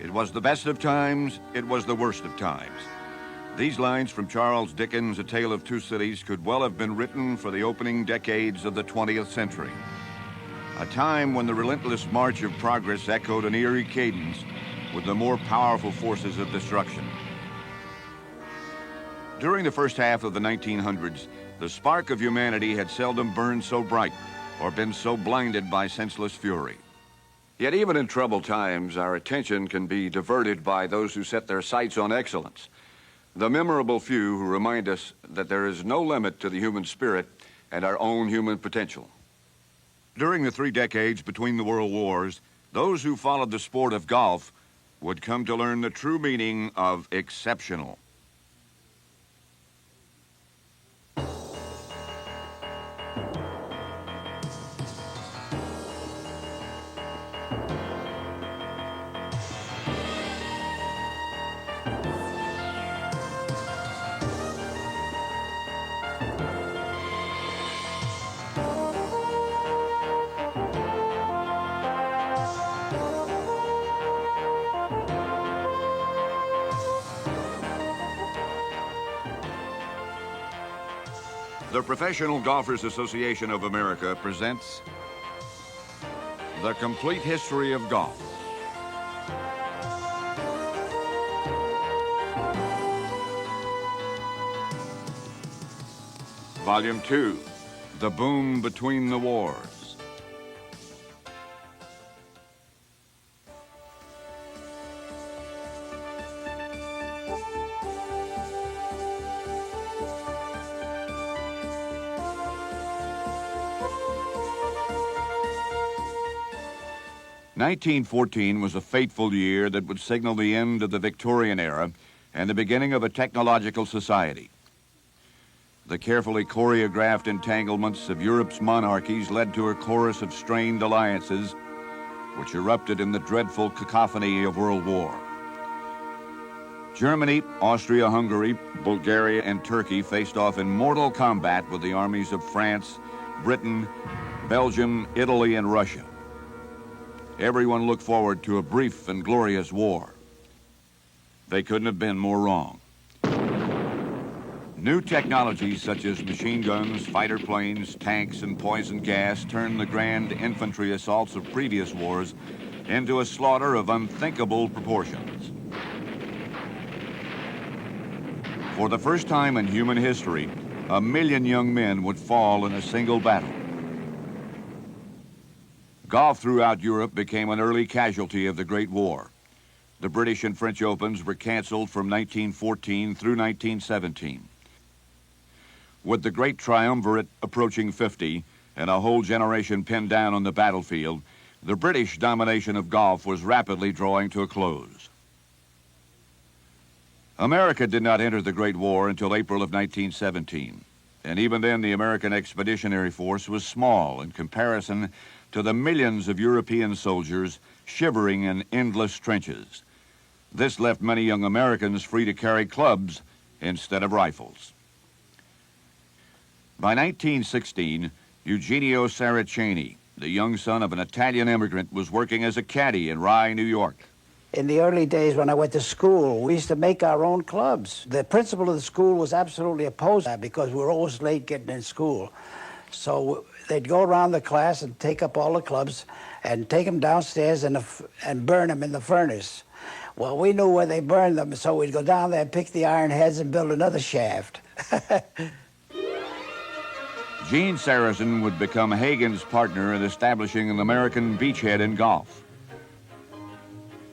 It was the best of times, it was the worst of times. These lines from Charles Dickens' A Tale of Two Cities could well have been written for the opening decades of the 20th century. A time when the relentless march of progress echoed an eerie cadence with the more powerful forces of destruction. During the first half of the 1900s, the spark of humanity had seldom burned so bright or been so blinded by senseless fury. Yet even in troubled times, our attention can be diverted by those who set their sights on excellence. The memorable few who remind us that there is no limit to the human spirit and our own human potential. During the 3 decades between the world wars, those who followed the sport of golf would come to learn the true meaning of exceptional. The Professional Golfers Association of America presents The Complete History of Golf. Volume 2, The Boom Between the Wars. "1914 was a fateful year that would signal the end of the Victorian era and the beginning of a technological society. The carefully choreographed entanglements of Europe's monarchies led to a chorus of strained alliances which erupted in the dreadful cacophony of World War. Germany, Austria-Hungary, Bulgaria, and Turkey faced off in mortal combat with the armies of France, Britain, Belgium, Italy, and Russia. Everyone looked forward to a brief and glorious war. They couldn't have been more wrong. New technologies such as machine guns, fighter planes, tanks, and poison gas turned the grand infantry assaults of previous wars into a slaughter of unthinkable proportions. For the first time in human history, 1 million young men would fall in a single battle. Golf throughout Europe became an early casualty of the Great War. The British and French Opens were canceled from 1914 through 1917. With the great triumvirate approaching 50 and a whole generation pinned down on the battlefield, the British domination of golf was rapidly drawing to a close. America did not enter the Great War until April of 1917, and even then the American Expeditionary Force was small in comparison to the millions of European soldiers shivering in endless trenches. This left many young Americans free to carry clubs instead of rifles. By 1916, Eugenio Saraceni, the young son of an Italian immigrant, was working as a caddy in Rye, New York. In the early days when I went to school, we used to make our own clubs. The principal of the school was absolutely opposed to that because we were always late getting in school. So they'd go around the class and take up all the clubs and take them downstairs and burn them in the furnace. Well, we knew where they burned them, so we'd go down there and pick the iron heads and build another shaft. Gene Sarazen would become Hagen's partner in establishing an American beachhead in golf.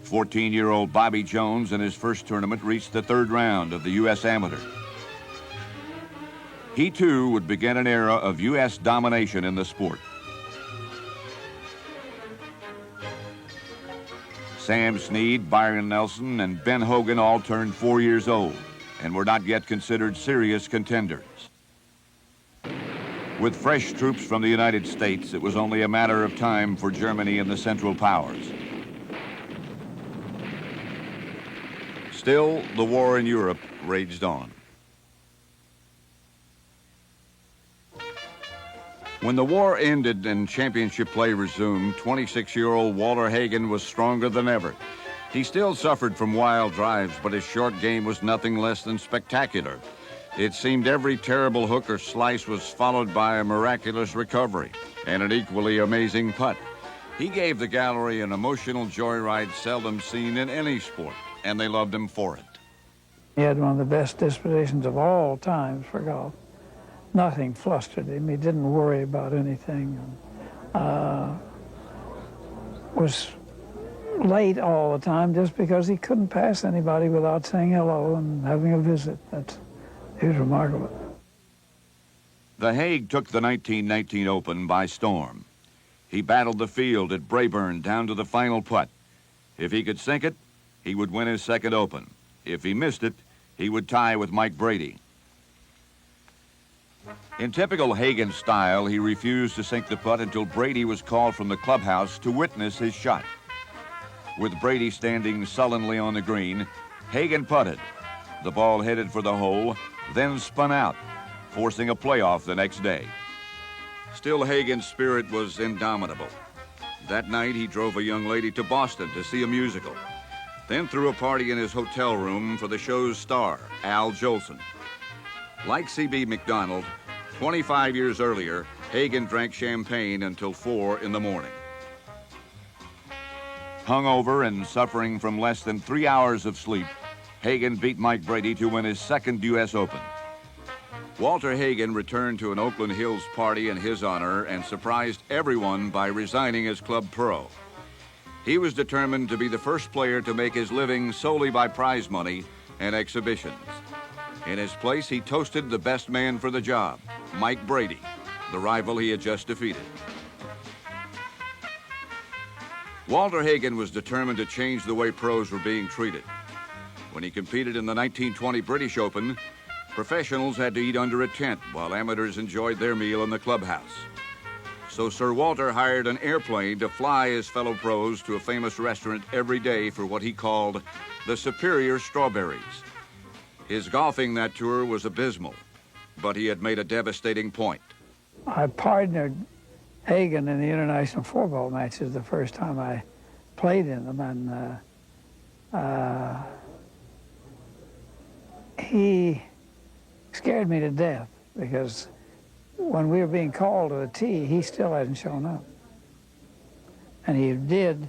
14-year-old Bobby Jones in his first tournament reached the 3rd round of the U.S. Amateur. He, too, would begin an era of U.S. domination in the sport. Sam Snead, Byron Nelson, and Ben Hogan all turned 4 years old and were not yet considered serious contenders. With fresh troops from the United States, it was only a matter of time for Germany and the Central Powers. Still, the war in Europe raged on. When the war ended and championship play resumed, 26-year-old Walter Hagen was stronger than ever. He still suffered from wild drives, but his short game was nothing less than spectacular. It seemed every terrible hook or slice was followed by a miraculous recovery and an equally amazing putt. He gave the gallery an emotional joyride seldom seen in any sport, and they loved him for it. He had one of the best dispositions of all times for golf. Nothing flustered him. He didn't worry about anything. Was late all the time just because he couldn't pass anybody without saying hello and having a visit. He was remarkable. The Hague took the 1919 Open by storm. He battled the field at Braeburn down to the final putt. If he could sink it, he would win his second Open. If he missed it, he would tie with Mike Brady. In typical Hagen style, he refused to sink the putt until Brady was called from the clubhouse to witness his shot. With Brady standing sullenly on the green, Hagen putted. The ball headed for the hole, then spun out, forcing a playoff the next day. Still, Hagen's spirit was indomitable. That night, he drove a young lady to Boston to see a musical, then threw a party in his hotel room for the show's star, Al Jolson. Like C.B. McDonald, 25 years earlier, Hagen drank champagne until 4 in the morning. Hungover and suffering from less than 3 hours of sleep, Hagen beat Mike Brady to win his second U.S. Open. Walter Hagen returned to an Oakland Hills party in his honor and surprised everyone by resigning as club pro. He was determined to be the first player to make his living solely by prize money and exhibitions. In his place, he toasted the best man for the job, Mike Brady, the rival he had just defeated. Walter Hagen was determined to change the way pros were being treated. When he competed in the 1920 British Open, professionals had to eat under a tent while amateurs enjoyed their meal in the clubhouse. So Sir Walter hired an airplane to fly his fellow pros to a famous restaurant every day for what he called the superior strawberries. His golfing that tour was abysmal, but he had made a devastating point. I partnered Hagen in the international four-ball matches the first time I played in them, and he scared me to death because when we were being called to the tee, he still hadn't shown up. And he did,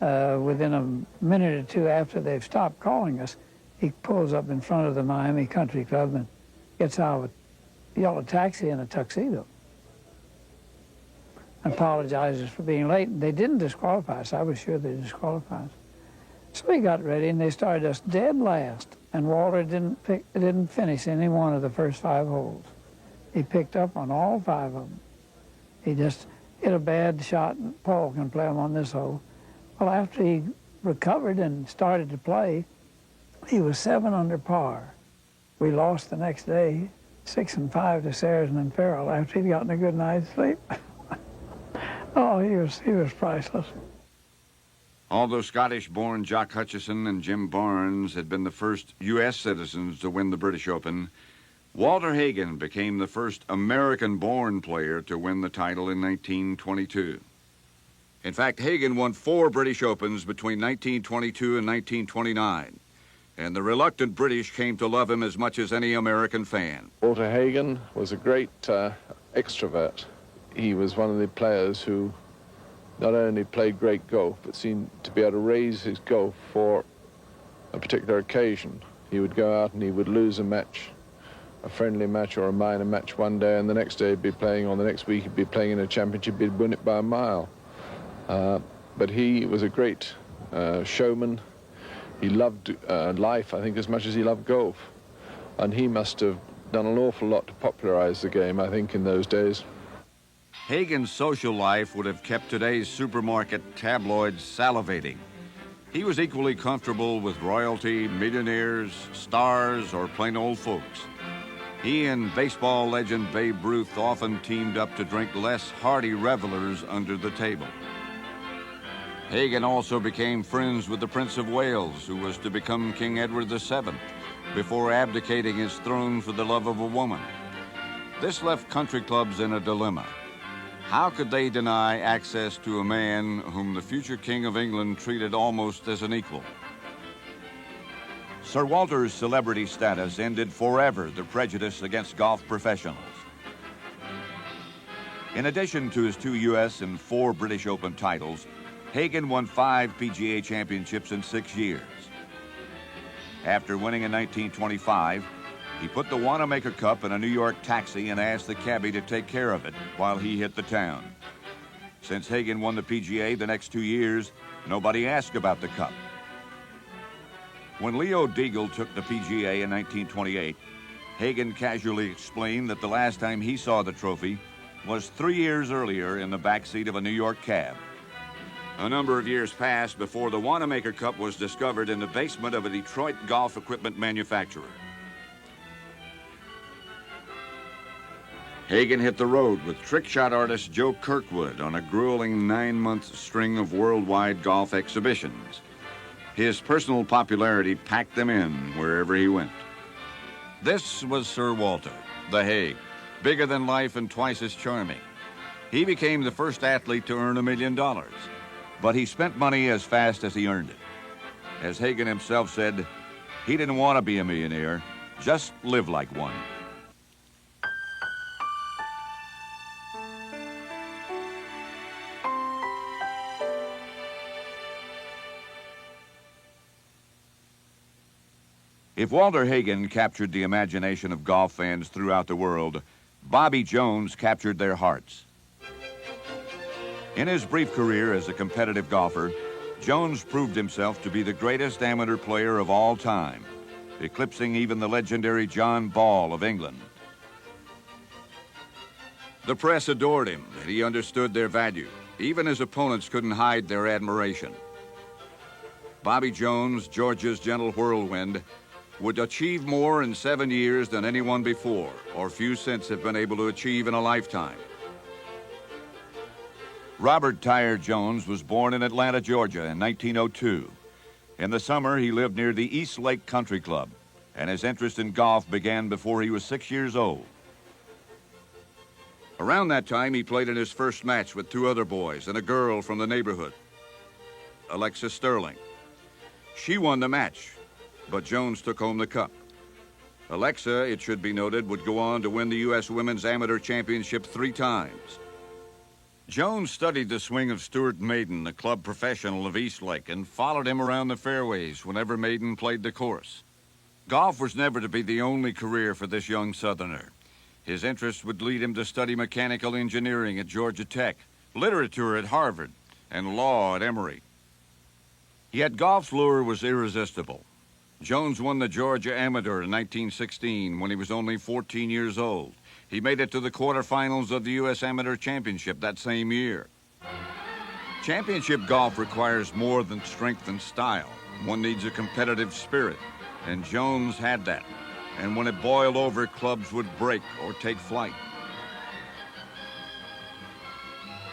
within a minute or two after they've stopped calling us, he pulls up in front of the Miami Country Club and gets out of a yellow taxi in a tuxedo. Apologizes for being late, and they didn't disqualify us. I was sure they disqualified us. So we got ready, and they started us dead last, and Walter didn't finish any one of the first 5 holes. He picked up on all 5 of them. He just hit a bad shot, and Paul can play him on this hole. Well, after he recovered and started to play, he was 7 under par. We lost the next day, 6-5 to Sarazen and Farrell after he'd gotten a good night's sleep. Oh, he was priceless. Although Scottish-born Jock Hutchison and Jim Barnes had been the first U.S. citizens to win the British Open, Walter Hagen became the first American-born player to win the title in 1922. In fact, Hagen won 4 British Opens between 1922 and 1929, and the reluctant British came to love him as much as any American fan. Walter Hagen was a great extrovert. He was one of the players who not only played great golf, but seemed to be able to raise his golf for a particular occasion. He would go out and he would lose a match, a friendly match or a minor match one day, and the next day he'd be playing, or the next week he'd be playing in a championship, he'd win it by a mile. But he was a great showman. He loved life, I think, as much as he loved golf. And he must have done an awful lot to popularize the game, I think, in those days. Hagen's social life would have kept today's supermarket tabloids salivating. He was equally comfortable with royalty, millionaires, stars, or plain old folks. He and baseball legend Babe Ruth often teamed up to drink less hearty revelers under the table. Hagen also became friends with the Prince of Wales, who was to become King Edward VII, before abdicating his throne for the love of a woman. This left country clubs in a dilemma. How could they deny access to a man whom the future King of England treated almost as an equal? Sir Walter's celebrity status ended forever the prejudice against golf professionals. In addition to his 2 U.S. and 4 British Open titles, Hagen won 5 PGA championships in 6 years. After winning in 1925, he put the Wanamaker Cup in a New York taxi and asked the cabbie to take care of it while he hit the town. Since Hagen won the PGA the next 2 years, nobody asked about the cup. When Leo Deagle took the PGA in 1928, Hagen casually explained that the last time he saw the trophy was 3 years earlier in the backseat of a New York cab. A number of years passed before the Wanamaker Cup was discovered in the basement of a Detroit golf equipment manufacturer. Hagen hit the road with trick shot artist Joe Kirkwood on a grueling 9-month string of worldwide golf exhibitions. His personal popularity packed them in wherever he went. This was Sir Walter, the Hague, bigger than life and twice as charming. He became the first athlete to earn $1 million, but he spent money as fast as he earned it. As Hagen himself said, he didn't want to be a millionaire, just live like one. If Walter Hagen captured the imagination of golf fans throughout the world, Bobby Jones captured their hearts. In his brief career as a competitive golfer, Jones proved himself to be the greatest amateur player of all time, eclipsing even the legendary John Ball of England. The press adored him, and he understood their value. Even his opponents couldn't hide their admiration. Bobby Jones, Georgia's gentle whirlwind, would achieve more in 7 years than anyone before, or few since have been able to achieve in a lifetime. Robert Tyre Jones was born in Atlanta, Georgia in 1902. In the summer, he lived near the East Lake Country Club, and his interest in golf began before he was 6 years old. Around that time, he played in his first match with 2 other boys and a girl from the neighborhood, Alexa Sterling. She won the match, but Jones took home the cup. Alexa, it should be noted, would go on to win the U.S. Women's Amateur Championship 3 times. Jones studied the swing of Stuart Maiden, the club professional of Eastlake, and followed him around the fairways whenever Maiden played the course. Golf was never to be the only career for this young Southerner. His interests would lead him to study mechanical engineering at Georgia Tech, literature at Harvard, and law at Emory. Yet golf's lure was irresistible. Jones won the Georgia Amateur in 1916 when he was only 14 years old. He made it to the quarterfinals of the U.S. Amateur Championship that same year. Championship golf requires more than strength and style. One needs a competitive spirit, and Jones had that. And when it boiled over, clubs would break or take flight.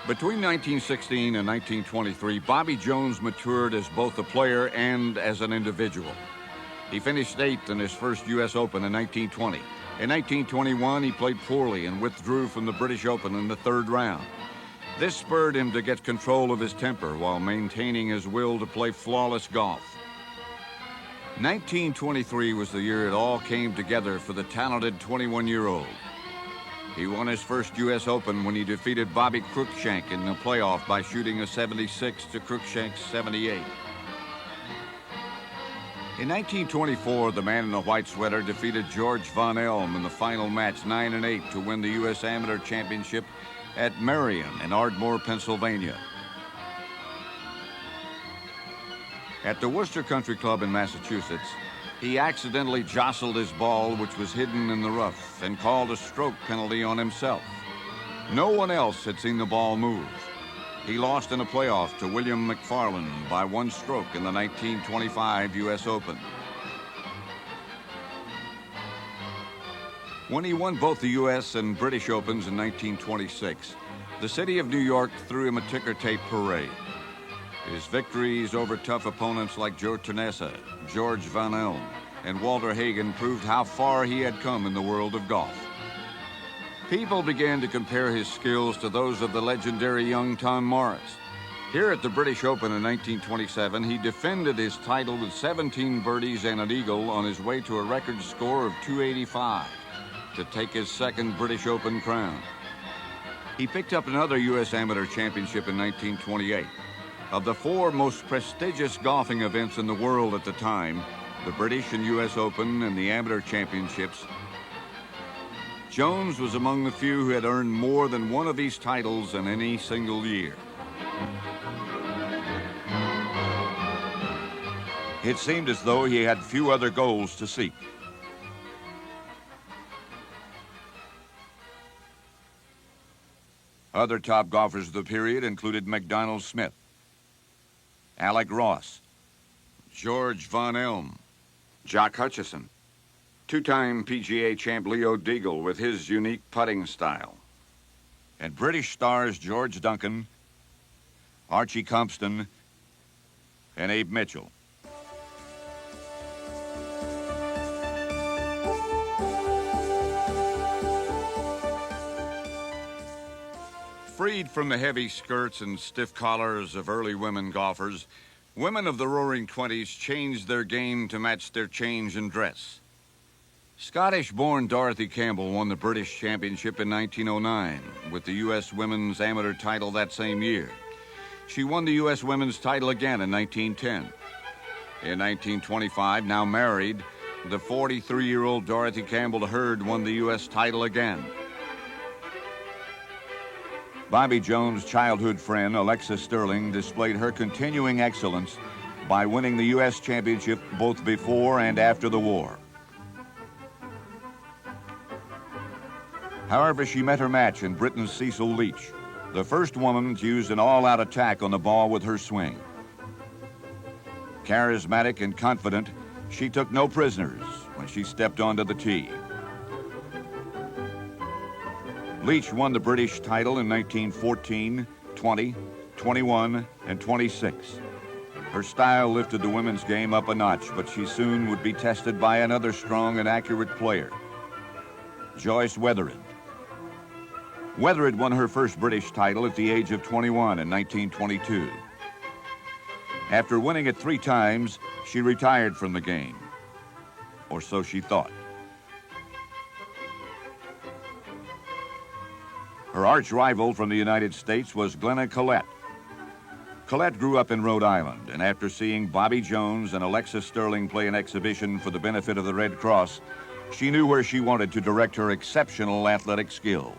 Between 1916 and 1923, Bobby Jones matured as both a player and as an individual. He finished 8th in his first U.S. Open in 1920. In 1921, he played poorly and withdrew from the British Open in the 3rd round. This spurred him to get control of his temper while maintaining his will to play flawless golf. 1923 was the year it all came together for the talented 21-year-old. He won his first U.S. Open when he defeated Bobby Cruikshank in the playoff by shooting a 76 to Cruikshank's 78. In 1924, the man in the white sweater defeated George Von Elm in the final match 9-8 to win the U.S. Amateur Championship at Marion in Ardmore, Pennsylvania. At the Worcester Country Club in Massachusetts, he accidentally jostled his ball, which was hidden in the rough, and called a stroke penalty on himself. No one else had seen the ball move. He lost in a playoff to William McFarland by 1 stroke in the 1925 U.S. Open. When he won both the U.S. and British Opens in 1926, the city of New York threw him a ticker tape parade. His victories over tough opponents like Joe Ternessa, George Van Elm, and Walter Hagen proved how far he had come in the world of golf. People began to compare his skills to those of the legendary young Tom Morris. Here at the British Open in 1927, he defended his title with 17 birdies and an eagle on his way to a record score of 285 to take his second British Open crown. He picked up another U.S. Amateur Championship in 1928. Of the four most prestigious golfing events in the world at the time, the British and U.S. Open and the Amateur Championships, Jones was among the few who had earned more than one of these titles in any single year. It seemed as though he had few other goals to seek. Other top golfers of the period included McDonald Smith, Alec Ross, George Von Elm, Jock Hutchison, two-time PGA champ Leo Deagle with his unique putting style, and British stars George Duncan, Archie Compston, and Abe Mitchell. Freed from the heavy skirts and stiff collars of early women golfers, women of the Roaring Twenties changed their game to match their change in dress. Scottish-born Dorothy Campbell won the British Championship in 1909 with the U.S. Women's Amateur title that same year. She won the U.S. Women's title again in 1910. In 1925, now married, the 43-year-old Dorothy Campbell Hurd won the U.S. title again. Bobby Jones' childhood friend, Alexa Sterling, displayed her continuing excellence by winning the U.S. Championship both before and after the war. However, she met her match in Britain's Cecil Leach, the first woman to use an all-out attack on the ball with her swing. Charismatic and confident, she took no prisoners when she stepped onto the tee. Leach won the British title in 1914, 20, 21, and 26. Her style lifted the women's game up a notch, but she soon would be tested by another strong and accurate player, Joyce Wethered. Wethered won her first British title at the age of 21 in 1922. After winning it 3 times, she retired from the game, or so she thought. Her arch rival from the United States was Glenna Collette. Collette grew up in Rhode Island, and after seeing Bobby Jones and Alexa Sterling play an exhibition for the benefit of the Red Cross, she knew where she wanted to direct her exceptional athletic skills.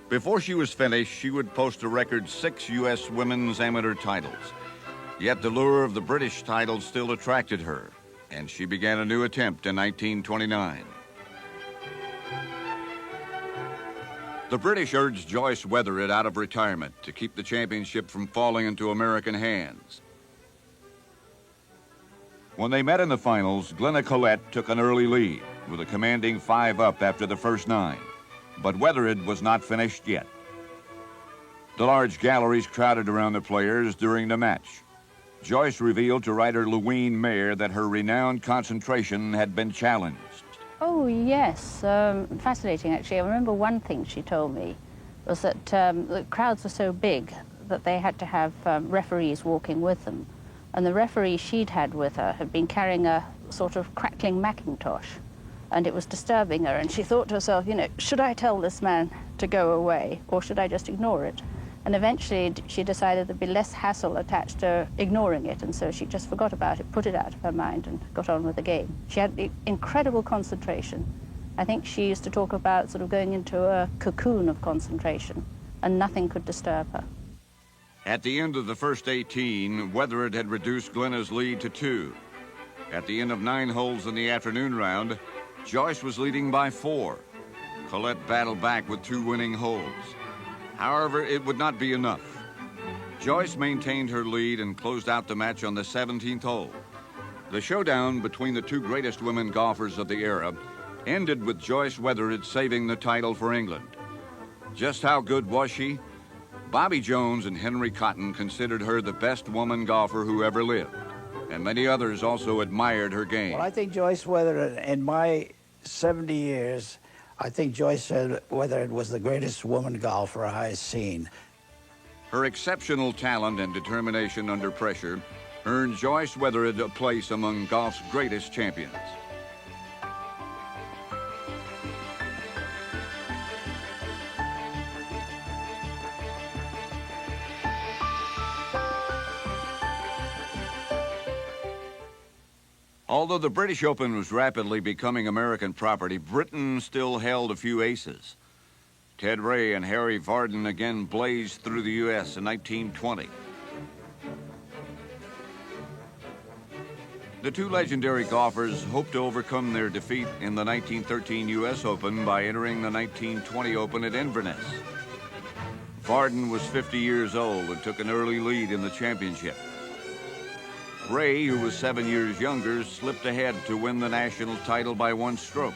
Before she was finished, she would post a record 6 U.S. women's amateur titles. Yet the lure of the British title still attracted her, and she began a new attempt in 1929. The British urged Joyce Wethered out of retirement to keep the championship from falling into American hands. When they met in the finals, Glenna Collette took an early lead with a commanding 5 up after the first 9, but Wethered was not finished yet. The large galleries crowded around the players during the match. Joyce revealed to writer Louise Mayer that her renowned concentration had been challenged. Oh, yes. Fascinating, actually. I remember one thing she told me was that the crowds were so big that they had to have referees walking with them. And the referee she'd had with her had been carrying a sort of crackling Macintosh, and it was disturbing her. And she thought to herself, you know, should I tell this man to go away, or should I just ignore it? And eventually she decided there'd be less hassle attached to ignoring it, and so she just forgot about it, put it out of her mind, and got on with the game. She had incredible concentration. I think she used to talk about sort of going into a cocoon of concentration, and nothing could disturb her. At the end of the first 18, Wethered had reduced Glenna's lead to 2. At the end of 9 holes in the afternoon round, Joyce was leading by 4. Collette battled back with 2 winning holes. However, it would not be enough. Joyce maintained her lead and closed out the match on the 17th hole. The showdown between the 2 greatest women golfers of the era ended with Joyce Wethered saving the title for England. Just how good was she? Bobby Jones and Henry Cotton considered her the best woman golfer who ever lived, and many others also admired her game. Well, I think Joyce Wethered, in my 70 years, I think Joyce Wethered was the greatest woman golfer I've seen. Her exceptional talent and determination under pressure earned Joyce Weathered a place among golf's greatest champions. Although the British Open was rapidly becoming American property, Britain still held a few aces. Ted Ray and Harry Vardon again blazed through the U.S. in 1920. The two legendary golfers hoped to overcome their defeat in the 1913 U.S. Open by entering the 1920 Open at Inverness. Vardon was 50 years old and took an early lead in the championship. Ray, who was 7 years younger, slipped ahead to win the national title by one stroke.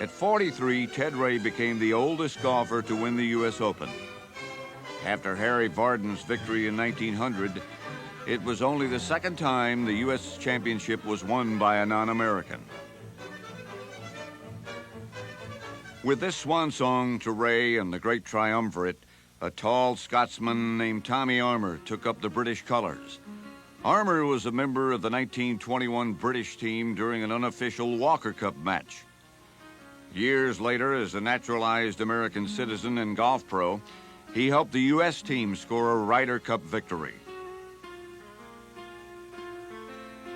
At 43, Ted Ray became the oldest golfer to win the U.S. Open. After Harry Vardon's victory in 1900, it was only the second time the U.S. championship was won by a non-American. With this swan song to Ray and the great triumvirate, a tall Scotsman named Tommy Armour took up the British colors. Armour was a member of the 1921 British team during an unofficial Walker Cup match. Years later, as a naturalized American citizen and golf pro, he helped the U.S. team score a Ryder Cup victory.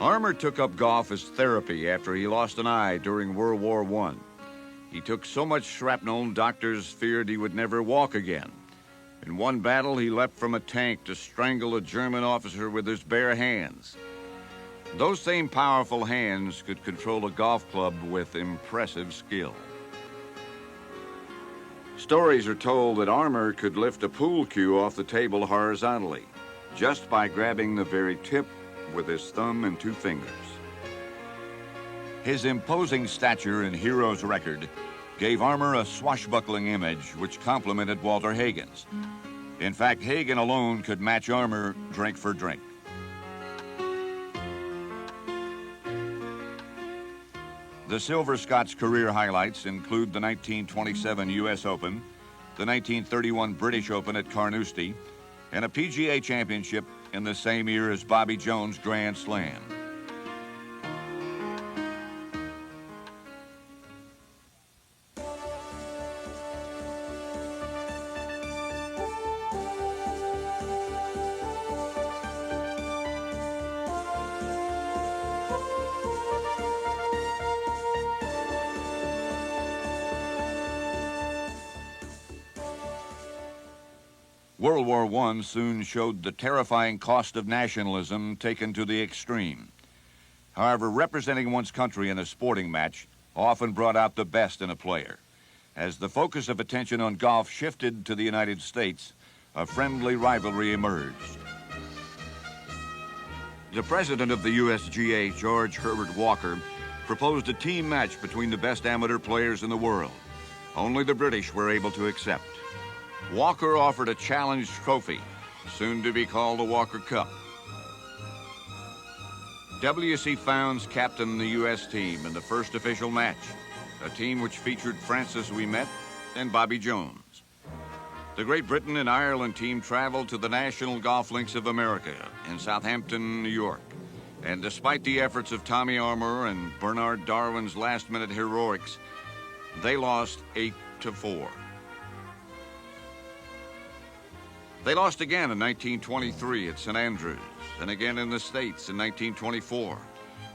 Armour took up golf as therapy after he lost an eye during World War I. He took so much shrapnel, doctors feared he would never walk again. In one battle, he leapt from a tank to strangle a German officer with his bare hands. Those same powerful hands could control a golf club with impressive skill. Stories are told that Armour could lift a pool cue off the table horizontally, just by grabbing the very tip with his thumb and two fingers. His imposing stature and hero's record gave Armour a swashbuckling image which complemented Walter Hagen's. In fact, Hagen alone could match Armour drink for drink. The Silver Scots career highlights include the 1927 U.S. Open, the 1931 British Open at Carnoustie, and a PGA championship in the same year as Bobby Jones' Grand Slam. World War I soon showed the terrifying cost of nationalism taken to the extreme. However, representing one's country in a sporting match often brought out the best in a player. As the focus of attention on golf shifted to the United States, a friendly rivalry emerged. The president of the USGA, George Herbert Walker, proposed a team match between the best amateur players in the world. Only the British were able to accept. Walker offered a challenge trophy, soon to be called the Walker Cup. W.C. Founds captained the U.S. team in the first official match, a team which featured Francis Ouimet and Bobby Jones. The Great Britain and Ireland team traveled to the National Golf Links of America in Southampton, New York. And despite the efforts of Tommy Armour and Bernard Darwin's last-minute heroics, they lost 8-4. They lost again in 1923 at St. Andrews, and again in the States in 1924.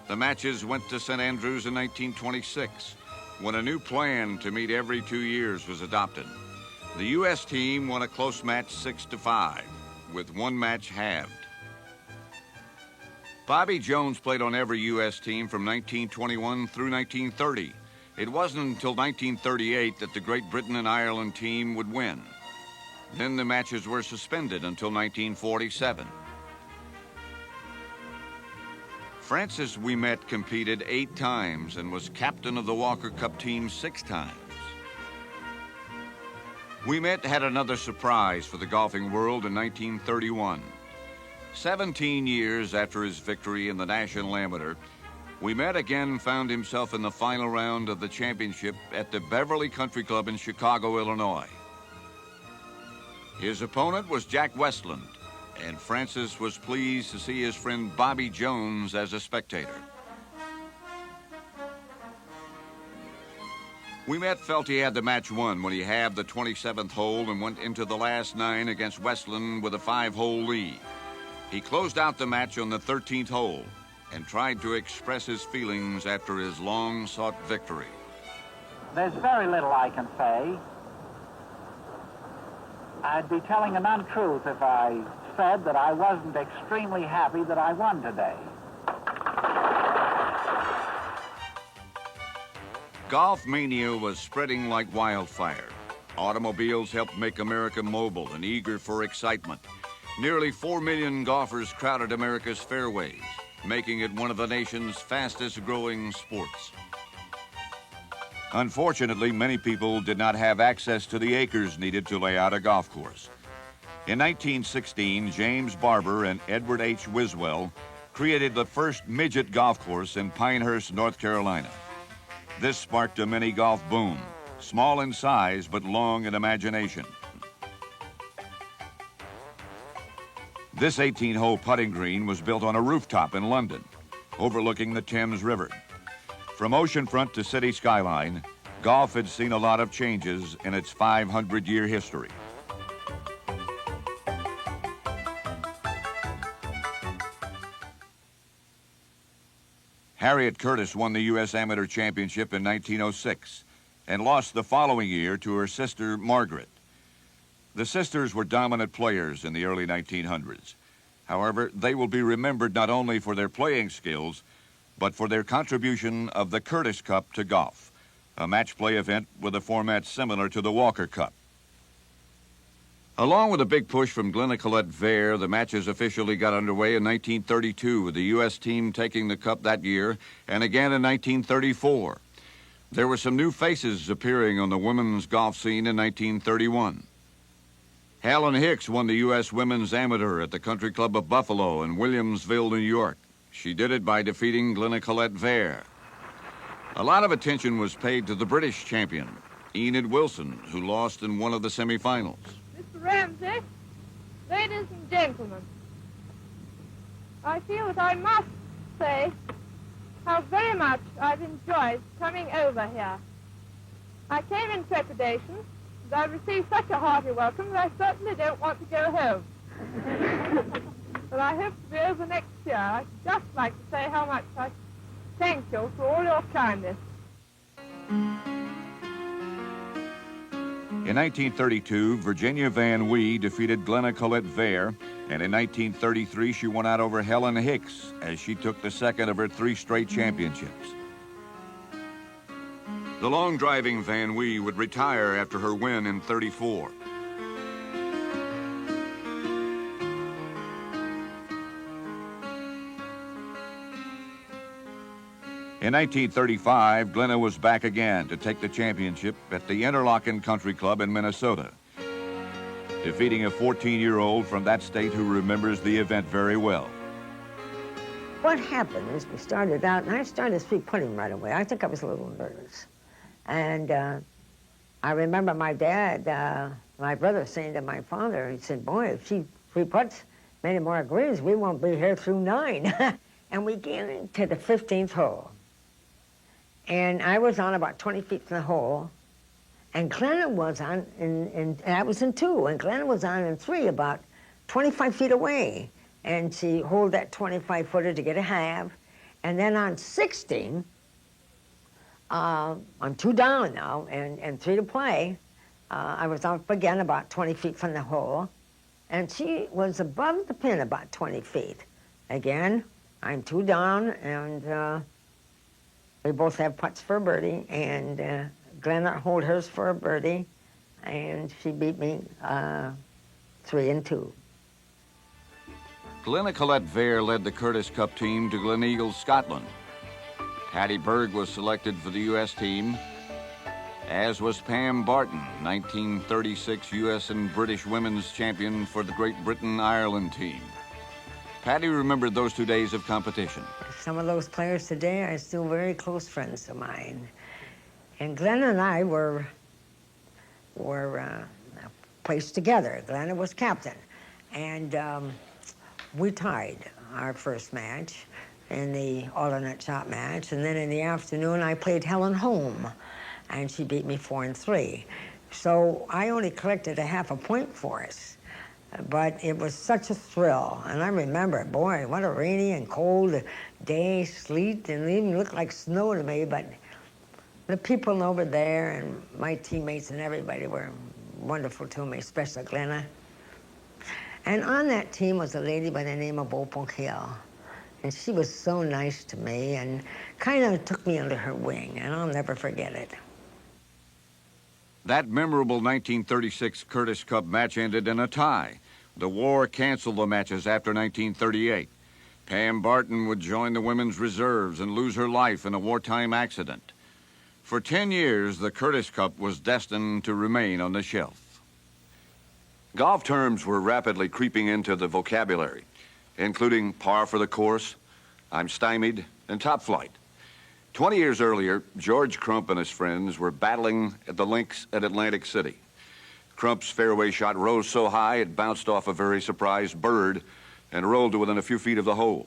The matches went to St. Andrews in 1926, when a new plan to meet every 2 years was adopted. The U.S. team won a close match 6-5, with one match halved. Bobby Jones played on every U.S. team from 1921 through 1930. It wasn't until 1938 that the Great Britain and Ireland team would win. Then the matches were suspended until 1947. Francis Ouimet competed 8 times and was captain of the Walker Cup team 6 times. Ouimet had another surprise for the golfing world in 1931. 17 years after his victory in the National Amateur, Ouimet again found himself in the final round of the championship at the Beverly Country Club in Chicago, Illinois. His opponent was Jack Westland, and Francis was pleased to see his friend Bobby Jones as a spectator. Ouimet felt he had the match won when he halved the 27th hole and went into the last 9 against Westland with a 5-hole lead. He closed out the match on the 13th hole and tried to express his feelings after his long-sought victory. There's very little I can say. I'd be telling an untruth if I said that I wasn't extremely happy that I won today. Golf mania was spreading like wildfire. Automobiles helped make America mobile and eager for excitement. Nearly 4 million golfers crowded America's fairways, making it one of the nation's fastest-growing sports. Unfortunately, many people did not have access to the acres needed to lay out a golf course. In 1916, James Barber and Edward H. Wiswell created the first midget golf course in Pinehurst, North Carolina. This sparked a mini golf boom, small in size but long in imagination. This 18-hole putting green was built on a rooftop in London, overlooking the Thames River. From oceanfront to city skyline, golf had seen a lot of changes in its 500-year history. Harriet Curtis won the U.S. Amateur Championship in 1906 and lost the following year to her sister, Margaret. The sisters were dominant players in the early 1900s. However, they will be remembered not only for their playing skills, but for their contribution of the Curtis Cup to golf, a match play event with a format similar to the Walker Cup. Along with a big push from Glenn-Nicolette Vare, the matches officially got underway in 1932, with the U.S. team taking the cup that year, and again in 1934. There were some new faces appearing on the women's golf scene in 1931. Helen Hicks won the U.S. Women's Amateur at the Country Club of Buffalo in Williamsville, New York. She did it by defeating Glenn-Nicolette Vare. A lot of attention was paid to the British champion, Enid Wilson, who lost in one of the semifinals. Mr. Ramsey, ladies and gentlemen, I feel that I must say how very much I've enjoyed coming over here. I came in trepidation, and I received such a hearty welcome that I certainly don't want to go home. But I hope to be over next year. I'd just like to say how much I thank you for all your kindness. In 1932, Virginia Van Wee defeated Glenn-Nicolette Vare, and in 1933 she won out over Helen Hicks as she took the second of her 3 straight championships. The long-driving Van Wee would retire after her win in '34. In 1935, Glenna was back again to take the championship at the Interlochen Country Club in Minnesota, defeating a 14-year-old from that state who remembers the event very well. What happened is we started out, and I started to speak putting right away. I think I was a little nervous. And I remember my dad, my brother saying to my father, he said, boy, if she puts many more greens, we won't be here through 9. And we get into the 15th hole. And I was on about 20 feet from the hole, and Glenna was on, and I was in 2, and Glenna was on in 3, about 25 feet away. And she hold that 25-footer to get a halve. And then on 16, I'm 2 down now, and 3 to play. I was up again about 20 feet from the hole, and she was above the pin about 20 feet. Again, I'm 2 down, and we both have putts for a birdie, and Glenna hold hers for a birdie, and she beat me 3 and 2. Glenn-Nicolette Vare led the Curtis Cup team to Gleneagles, Scotland. Hattie Berg was selected for the U.S. team, as was Pam Barton, 1936 U.S. and British women's champion for the Great Britain-Ireland team. Patty remembered those 2 days of competition. Some of those players today are still very close friends of mine. And Glenn and I were putting place together. Glenna was captain. And we tied our first match in the alternate shot match. And then in the afternoon, I played Helen Holm, and she beat me 4-3. So I only collected a half a point for us. But it was such a thrill. And I remember, boy, what a rainy and cold day, sleet, and it even looked like snow to me. But the people over there and my teammates and everybody were wonderful to me, especially Glenna. And on that team was a lady by the name of Opal Hill. And she was so nice to me and kind of took me under her wing, and I'll never forget it. That memorable 1936 Curtis Cup match ended in a tie. The war canceled the matches after 1938. Pam Barton would join the women's reserves and lose her life in a wartime accident. For 10 years, the Curtis Cup was destined to remain on the shelf. Golf terms were rapidly creeping into the vocabulary, including par for the course, I'm stymied, and top flight. 20 years earlier, George Crump and his friends were battling at the links at Atlantic City. Crump's fairway shot rose so high it bounced off a very surprised bird and rolled to within a few feet of the hole.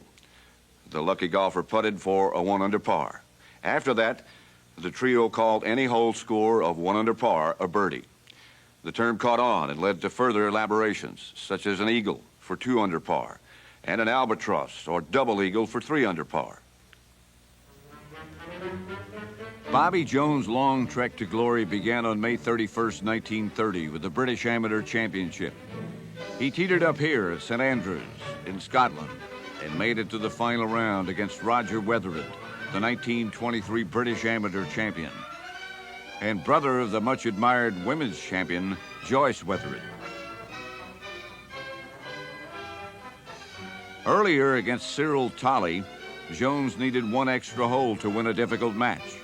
The lucky golfer putted for a 1 under par. After that, the trio called any hole score of 1 under par a birdie. The term caught on and led to further elaborations, such as an eagle for 2 under par and an albatross or double eagle for 3 under par. Bobby Jones' long trek to glory began on May 31st, 1930 with the British Amateur Championship. He teetered up here at St Andrews in Scotland and made it to the final round against Roger Wethered, the 1923 British Amateur Champion, and brother of the much-admired women's champion, Joyce Wethered. Earlier against Cyril Tolley, Jones needed 1 extra hole to win a difficult match.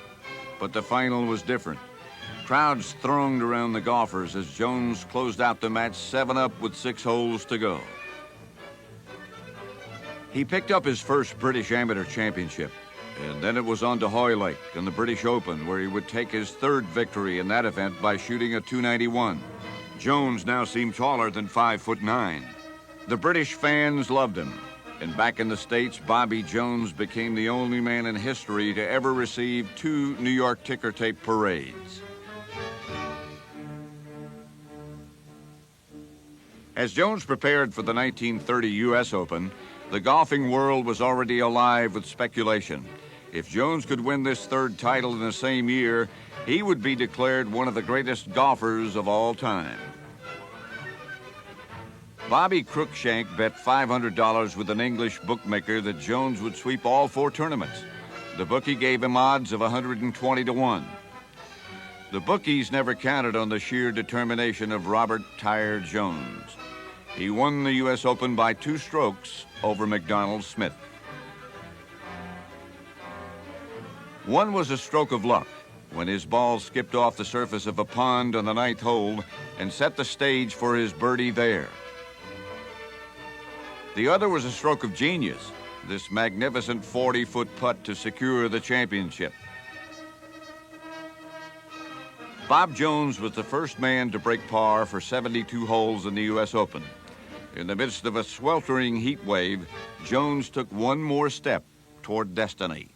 But the final was different. Crowds thronged around the golfers as Jones closed out the match 7-up with 6 holes to go. He picked up his first British Amateur Championship, and then it was on to Hoylake and the British Open, where he would take his 3rd victory in that event by shooting a .291. Jones now seemed taller than 5'9". The British fans loved him. And back in the States, Bobby Jones became the only man in history to ever receive 2 New York ticker tape parades. As Jones prepared for the 1930 U.S. Open, the golfing world was already alive with speculation. If Jones could win this 3rd title in the same year, he would be declared one of the greatest golfers of all time. Bobby Cruikshank bet $500 with an English bookmaker that Jones would sweep all 4 tournaments. The bookie gave him odds of 120 to 1. The bookies never counted on the sheer determination of Robert Tyer Jones. He won the U.S. Open by 2 strokes over McDonald Smith. One was a stroke of luck when his ball skipped off the surface of a pond on the 9th hole and set the stage for his birdie there. The other was a stroke of genius, this magnificent 40-foot putt to secure the championship. Bob Jones was the first man to break par for 72 holes in the U.S. Open. In the midst of a sweltering heat wave, Jones took 1 more step toward destiny.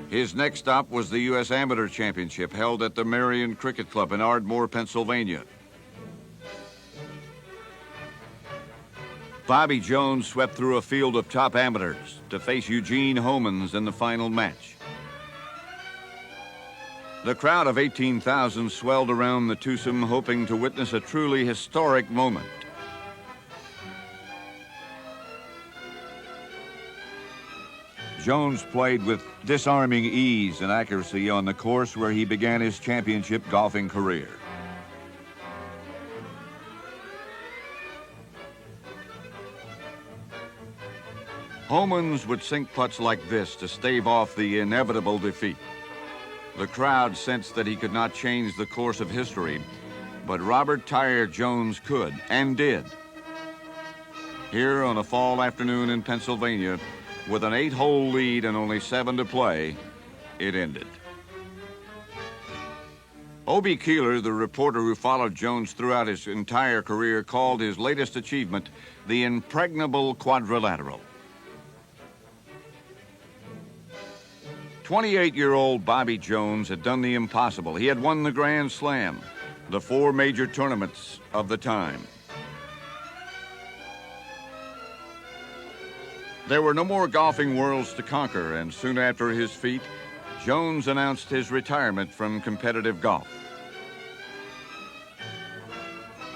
His next stop was the U.S. Amateur Championship held at the Marion Cricket Club in Ardmore, Pennsylvania. Bobby Jones swept through a field of top amateurs to face Eugene Homans in the final match. The crowd of 18,000 swelled around the twosome, hoping to witness a truly historic moment. Jones played with disarming ease and accuracy on the course where he began his championship golfing career. Homans would sink putts like this to stave off the inevitable defeat. The crowd sensed that he could not change the course of history, but Robert Tyer Jones could, and did. Here on a fall afternoon in Pennsylvania, with an 8-hole lead and only 7 to play, it ended. O.B. Keeler, the reporter who followed Jones throughout his entire career, called his latest achievement the impregnable quadrilateral. 28-year-old Bobby Jones had done the impossible. He had won the Grand Slam, the 4 major tournaments of the time. There were no more golfing worlds to conquer, and soon after his feat, Jones announced his retirement from competitive golf.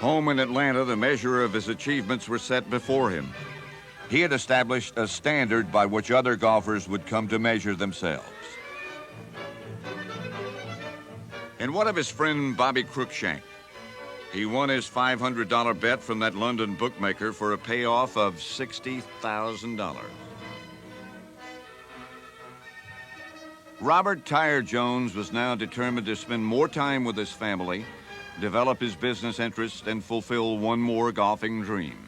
Home in Atlanta, the measure of his achievements were set before him. He had established a standard by which other golfers would come to measure themselves. And what of his friend Bobby Cruikshank? He won his $500 bet from that London bookmaker for a payoff of $60,000. Robert Tyre Jones was now determined to spend more time with his family, develop his business interests, and fulfill one more golfing dream.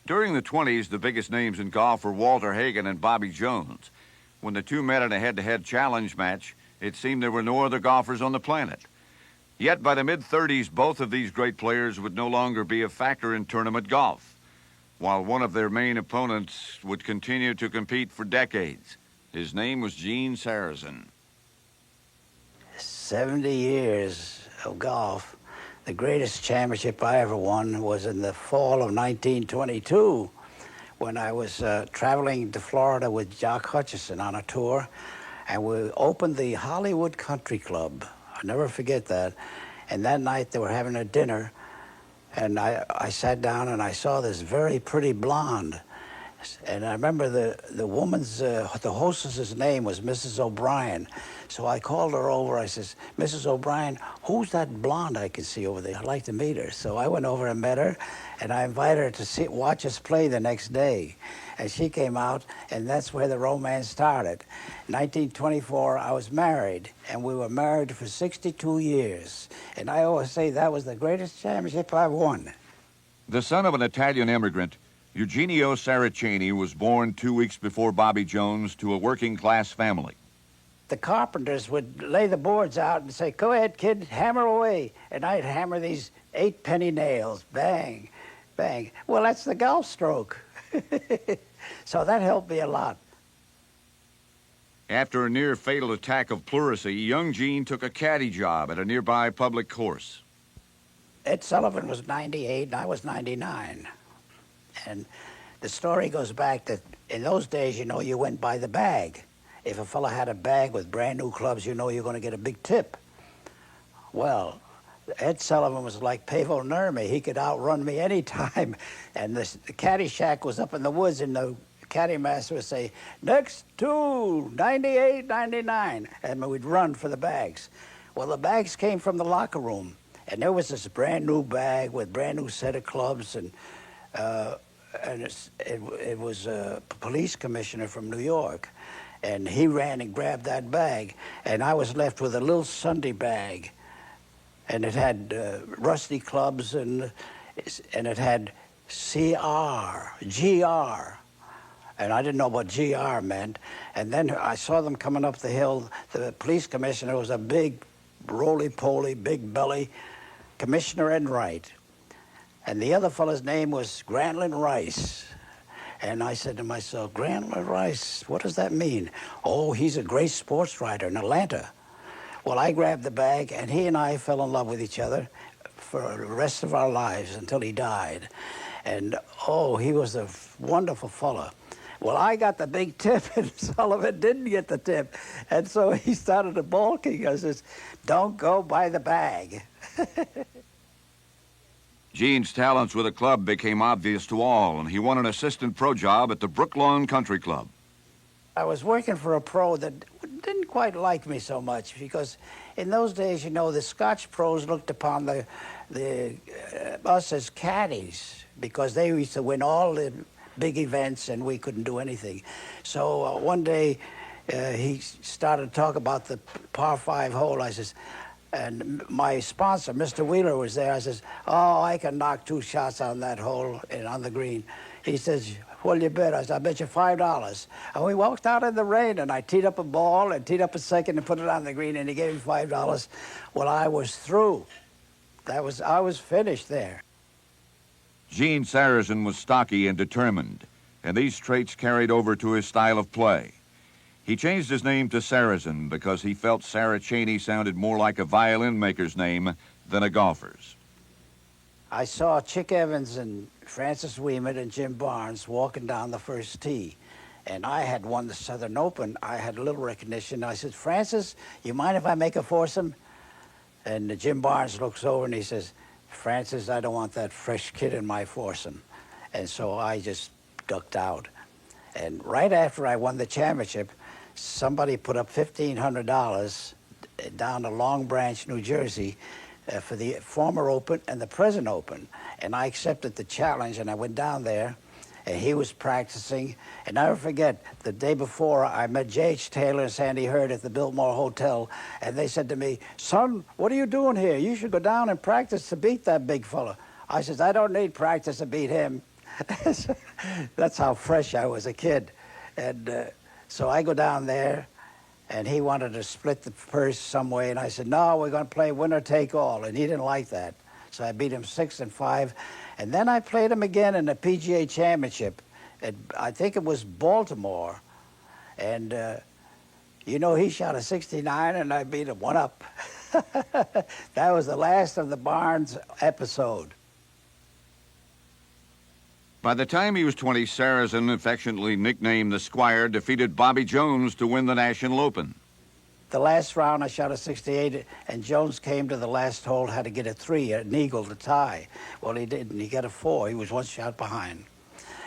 During the 20s, the biggest names in golf were Walter Hagen and Bobby Jones. When the two met in a head-to-head challenge match, it seemed there were no other golfers on the planet. Yet by the mid-30s, both of these great players would no longer be a factor in tournament golf, while one of their main opponents would continue to compete for decades. His name was Gene Sarazen. 70 years of golf. The greatest championship I ever won was in the fall of 1922 when I was traveling to Florida with Jock Hutchison on a tour, and we opened the Hollywood Country Club. I'll never forget that. And that night they were having a dinner, and I sat down and I saw this very pretty blonde. And I remember the woman's, the hostess's name was Mrs. O'Brien. So I called her over. I says, Mrs. O'Brien, who's that blonde I can see over there? I'd like to meet her. So I went over and met her, and I invited her to watch us play the next day. And she came out, and that's where the romance started. In 1924, I was married, and we were married for 62 years. And I always say that was the greatest championship I've won. The son of an Italian immigrant, Eugenio Saraceni was born 2 weeks before Bobby Jones to a working-class family. The carpenters would lay the boards out and say, go ahead, kid, hammer away. And I'd hammer these 8-penny nails, bang, bang. Well, that's the golf stroke. So that helped me a lot. After a near-fatal attack of pleurisy, young Gene took a caddy job at a nearby public course. Ed Sullivan was 98 and I was 99. And the story goes back that in those days, you know, you went by the bag. If a fella had a bag with brand new clubs, you know you're going to get a big tip. Well, Ed Sullivan was like Pavo Nurmi. He could outrun me any time. And the caddy shack was up in the woods, and the caddy master would say, next two, 98, 99. And we'd run for the bags. Well, the bags came from the locker room. And there was this brand new bag with brand new set of clubs, and it was a police commissioner from New York. And he ran and grabbed that bag, and I was left with a little Sunday bag. And it had rusty clubs, and it had GR. And I didn't know what GR meant. And then I saw them coming up the hill. The police commissioner was a big, roly-poly, big belly, Commissioner Enright. And the other fellow's name was Grantland Rice. And I said to myself, Grantland Rice, what does that mean? Oh, he's a great sports writer in Atlanta. Well, I grabbed the bag, and he and I fell in love with each other for the rest of our lives until he died. And, oh, he was a wonderful fellow. Well, I got the big tip, and Sullivan didn't get the tip. And so he started balking. I says, don't go by the bag. Gene's talents with the club became obvious to all, and he won an assistant pro job at the Brooklawn Country Club. I was working for a pro that didn't quite like me so much, because in those days, you know, the Scotch pros looked upon us as caddies, because they used to win all the big events, and we couldn't do anything. So one day he started to talk about the par 5 hole. I says, and my sponsor, Mr. Wheeler, was there. I says, oh, I can knock 2 shots on that hole and on the green. He says, what'll you bet? I said, I bet you $5. And we walked out in the rain, and I teed up a ball and teed up a second and put it on the green, and he gave me $5. Well, I was through. I was finished there. Gene Sarazen was stocky and determined, and these traits carried over to his style of play. He changed his name to Sarazen because he felt Sarah Chaney sounded more like a violin maker's name than a golfer's. I saw Chick Evans and Francis Ouimet and Jim Barnes walking down the first tee, and I had won the Southern Open. I had a little recognition. I said, Francis, you mind if I make a foursome? And Jim Barnes looks over and he says, Francis, I don't want that fresh kid in my foursome. And so I just ducked out. And right after I won the championship, somebody put up $1,500 down to Long Branch, New Jersey, for the former Open and the present Open. And I accepted the challenge, and I went down there, and he was practicing. And I never forget, the day before, I met J.H. Taylor and Sandy Hurd at the Biltmore Hotel, and they said to me, son, what are you doing here? You should go down and practice to beat that big fella. I said, I don't need practice to beat him. That's how fresh I was a kid. And so I go down there, and he wanted to split the purse some way, and I said, no, we're going to play winner take all, and he didn't like that. So I beat him 6-5, and then I played him again in the PGA Championship. I think it was Baltimore, and you know, he shot a 69, and I beat him 1 up. That was the last of the Barnes episode. By the time he was 20, Sarazen, affectionately nicknamed the Squire, defeated Bobby Jones to win the National Open. The last round, I shot a 68, and Jones came to the last hole, had to get a 3, an eagle to tie. Well, he didn't. He got a 4. He was 1 shot behind.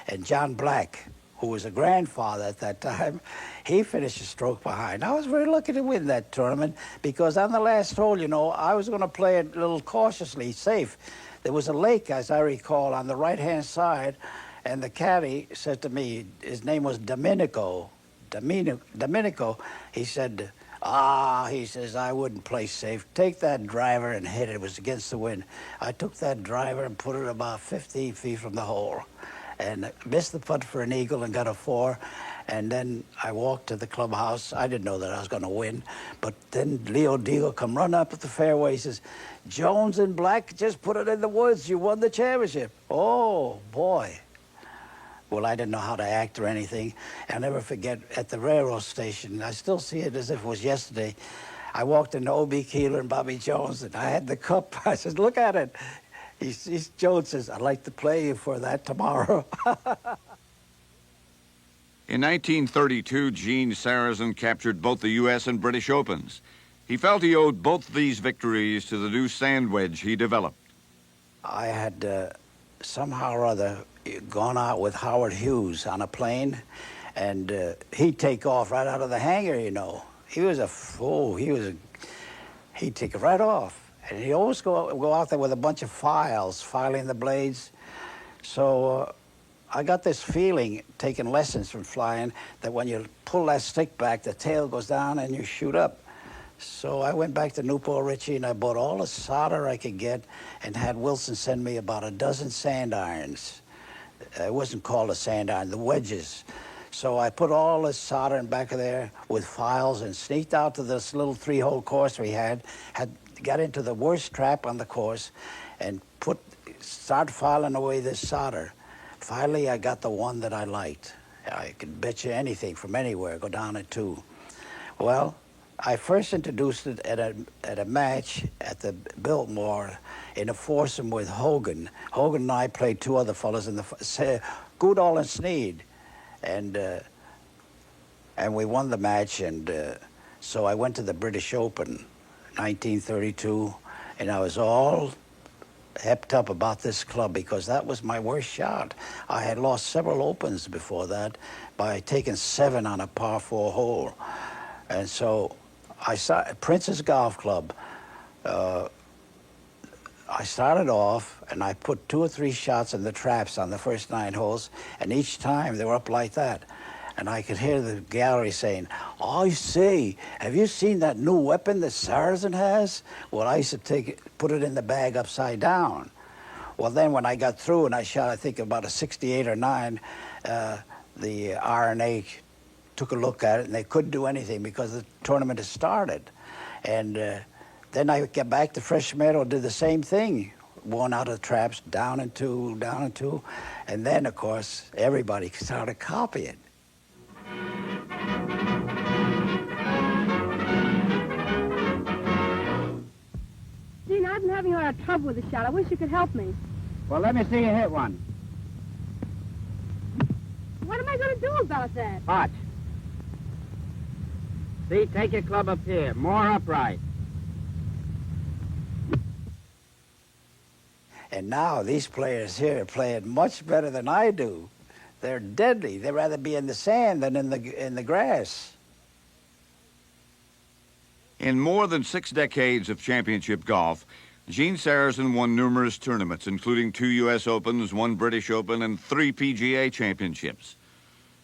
And John Black, who was a grandfather at that time, he finished a stroke behind. I was very lucky to win that tournament because on the last hole, you know, I was going to play it a little cautiously, safe. There was a lake, as I recall, on the right-hand side, and the caddy said to me, his name was Domenico. He said, he says, I wouldn't play safe. Take that driver and hit it. It was against the wind. I took that driver and put it about 15 feet from the hole and missed the putt for an eagle and got a 4. And then I walked to the clubhouse. I didn't know that I was going to win. But then Leo Digo come run up at the fairway. He says, Jones and Black just put it in the woods. You won the championship. Oh, boy. Well, I didn't know how to act or anything. I'll never forget, at the railroad station, I still see it as if it was yesterday, I walked into O.B. Keeler and Bobby Jones, and I had the cup. I said, look at it. Jones says, I'd like to play you for that tomorrow. In 1932, Gene Sarazen captured both the U.S. and British Opens. He felt he owed both these victories to the new sand wedge he developed. I had somehow or other gone out with Howard Hughes on a plane, and he'd take off right out of the hangar, you know. He was a fool. He'd take it right off. And he'd always go out there with a bunch of filing the blades. So I got this feeling, taking lessons from flying, that when you pull that stick back, the tail goes down and you shoot up. So I went back to Newport Richie and I bought all the solder I could get and had Wilson send me about a dozen sand irons. It wasn't called a sand iron, the wedges. So I put all this solder in back of there with files and sneaked out to this little 3-hole course we had got into the worst trap on the course and started filing away this solder. Finally, I got the one that I liked. I could bet you anything from anywhere, go down at 2. Well, I first introduced it at a match at the Biltmore in a foursome with Hogan. Hogan and I played 2 other fellows in the Goodall and Sneed, and we won the match. And so I went to the British Open, 1932, and I was all hepped up about this club because that was my worst shot. I had lost several Opens before that by taking 7 on a par 4 hole. And so I saw Princess Golf Club. I started off, and I put 2 or 3 shots in the traps on the first 9 holes, and each time they were up like that. And I could hear the gallery saying, "I say, have you seen that new weapon that Saracen has?" Well, I used to put it in the bag upside down. Well, then when I got through and I shot, I think about a 68 or 9, the R&A took a look at it, and they couldn't do anything because the tournament had started. And then I get back to Fresh Meadow, did the same thing. 1 out of the traps, down and 2, down and 2. And then, of course, everybody started copying. Gene, I've been having a lot of trouble with the shot. I wish you could help me. Well, let me see you hit one. What am I going to do about that? Watch. See, take your club up here, more upright. And now these players here are playing much better than I do. They're deadly. They'd rather be in the sand than in the grass. In more than 6 decades of championship golf, Gene Sarazen won numerous tournaments, including 2 U.S. Opens, 1 British Open, and 3 PGA championships.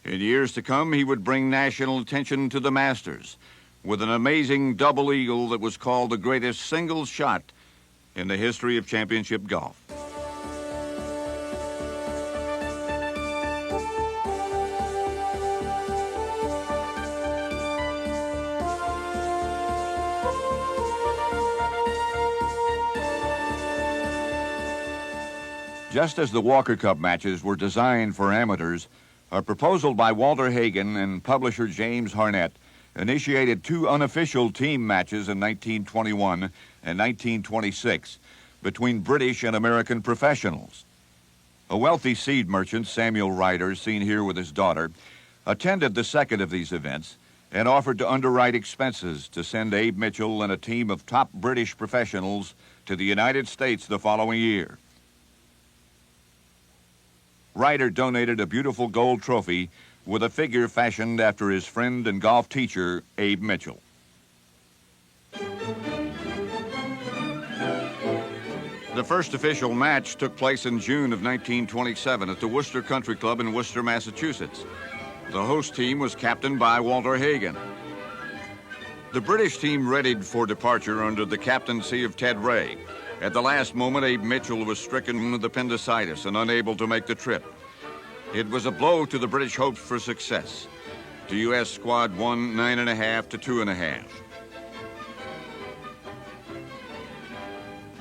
In years to come, he would bring national attention to the Masters with an amazing double eagle that was called the greatest single shot in the history of championship golf. Just as the Walker Cup matches were designed for amateurs, a proposal by Walter Hagen and publisher James Harnett initiated 2 unofficial team matches in 1921 and 1926 between British and American professionals. A wealthy seed merchant, Samuel Ryder, seen here with his daughter, attended the second of these events and offered to underwrite expenses to send Abe Mitchell and a team of top British professionals to the United States the following year. Ryder donated a beautiful gold trophy with a figure fashioned after his friend and golf teacher, Abe Mitchell. The first official match took place in June of 1927 at the Worcester Country Club in Worcester, Massachusetts. The host team was captained by Walter Hagen. The British team readied for departure under the captaincy of Ted Ray. At the last moment, Abe Mitchell was stricken with appendicitis and unable to make the trip. It was a blow to the British hopes for success. The U.S. squad won 9.5 to 2.5.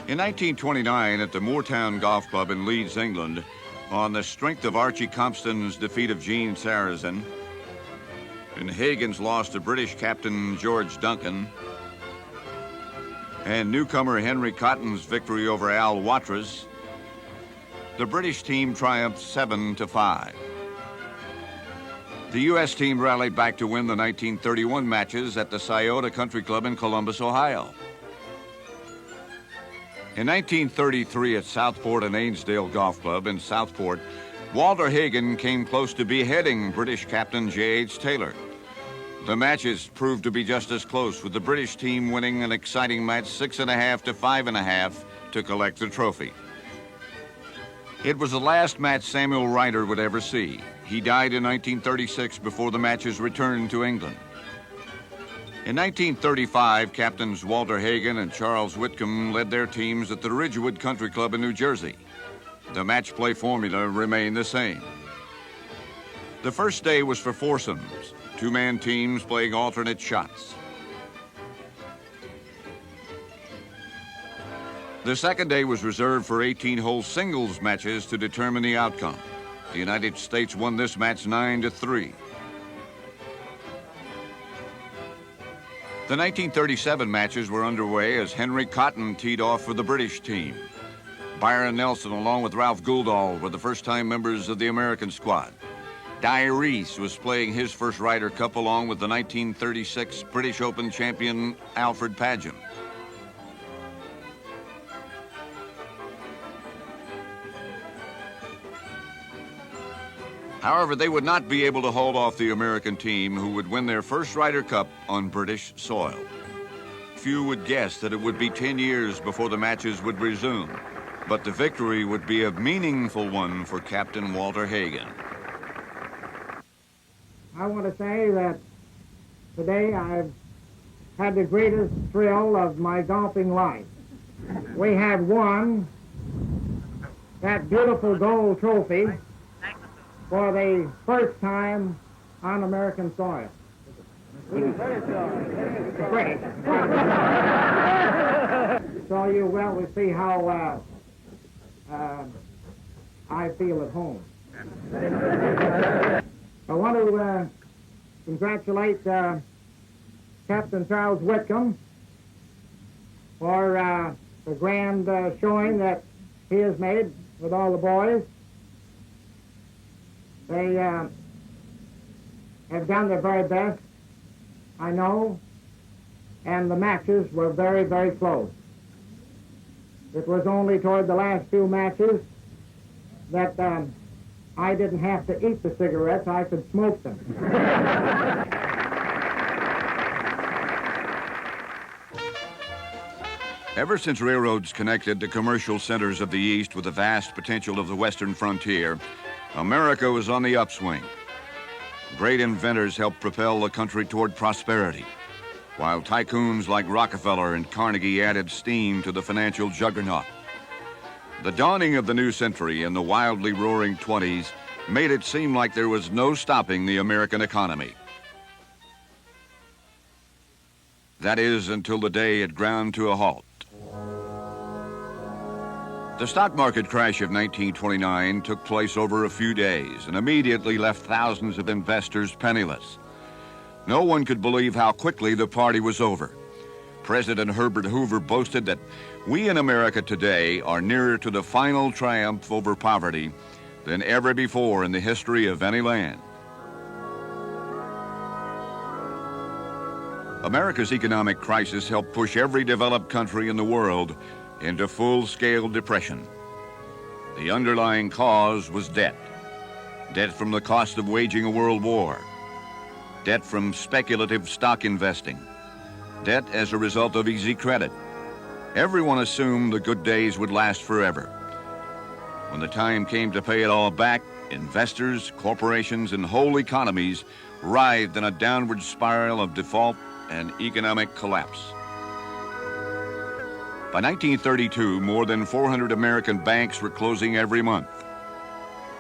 In 1929, at the Moortown Golf Club in Leeds, England, on the strength of Archie Compston's defeat of Gene Sarazen and Hagen's loss to British captain George Duncan, and newcomer Henry Cotton's victory over Al Watrous, the British team triumphed 7-5. The U.S. team rallied back to win the 1931 matches at the Scioto Country Club in Columbus, Ohio. In 1933 at Southport and Ainsdale Golf Club in Southport, Walter Hagen came close to beheading British captain J.H. Taylor. The matches proved to be just as close, with the British team winning an exciting match 6.5 to 5.5 to collect the trophy. It was the last match Samuel Ryder would ever see. He died in 1936 before the matches returned to England. In 1935, captains Walter Hagen and Charles Whitcomb led their teams at the Ridgewood Country Club in New Jersey. The match play formula remained the same. The first day was for foursomes, 2-man teams playing alternate shots. The second day was reserved for 18-hole singles matches to determine the outcome. The United States won this match 9-3. The 1937 matches were underway as Henry Cotton teed off for the British team. Byron Nelson, along with Ralph Gouldall, were the first-time members of the American squad. Dai Reese was playing his first Ryder Cup along with the 1936 British Open champion Alfred Pageant. However, they would not be able to hold off the American team, who would win their first Ryder Cup on British soil. few would guess that it would be 10 years before the matches would resume, but the victory would be a meaningful one for Captain Walter Hagen. I want to say that today I've had the greatest thrill of my golfing life. We have won that beautiful gold trophy for the first time on American soil. Great. So you will see how I feel at home. I want to congratulate Captain Charles Whitcomb for the grand showing that he has made with all the boys. They have done their very best, I know, and the matches were very, very close. It was only toward the last few matches that I didn't have to eat the cigarettes, I could smoke them. Ever since railroads connected the commercial centers of the East with the vast potential of the western frontier, America was on the upswing. Great inventors helped propel the country toward prosperity, while tycoons like Rockefeller and Carnegie added steam to the financial juggernaut. The dawning of the new century and the wildly roaring 20s made it seem like there was no stopping the American economy. That is, until the day it ground to a halt. The stock market crash of 1929 took place over a few days and immediately left thousands of investors penniless. No one could believe how quickly the party was over. President Herbert Hoover boasted that we in America today are nearer to the final triumph over poverty than ever before in the history of any land. America's economic crisis helped push every developed country in the world into full-scale depression. The underlying cause was debt. Debt from the cost of waging a world war. Debt from speculative stock investing. Debt as a result of easy credit. Everyone assumed the good days would last forever. When the time came to pay it all back, investors, corporations, and whole economies writhed in a downward spiral of default and economic collapse. By 1932, more than 400 American banks were closing every month.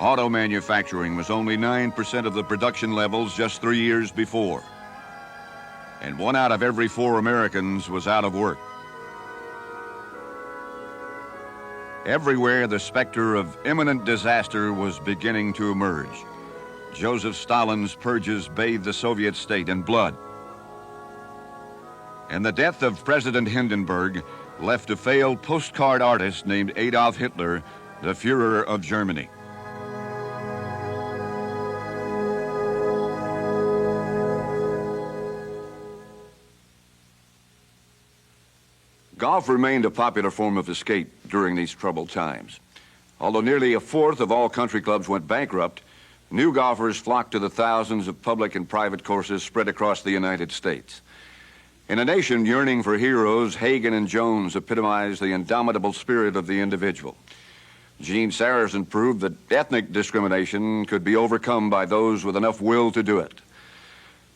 Auto manufacturing was only 9% of the production levels just 3 years before. And 1 out of every 4 Americans was out of work. Everywhere, the specter of imminent disaster was beginning to emerge. Joseph Stalin's purges bathed the Soviet state in blood. And the death of President Hindenburg left a failed postcard artist named Adolf Hitler the Führer of Germany. Golf remained a popular form of escape during these troubled times. Although nearly a fourth of all country clubs went bankrupt, new golfers flocked to the thousands of public and private courses spread across the United States. In a nation yearning for heroes, Hagen and Jones epitomized the indomitable spirit of the individual. Gene Sarazen proved that ethnic discrimination could be overcome by those with enough will to do it.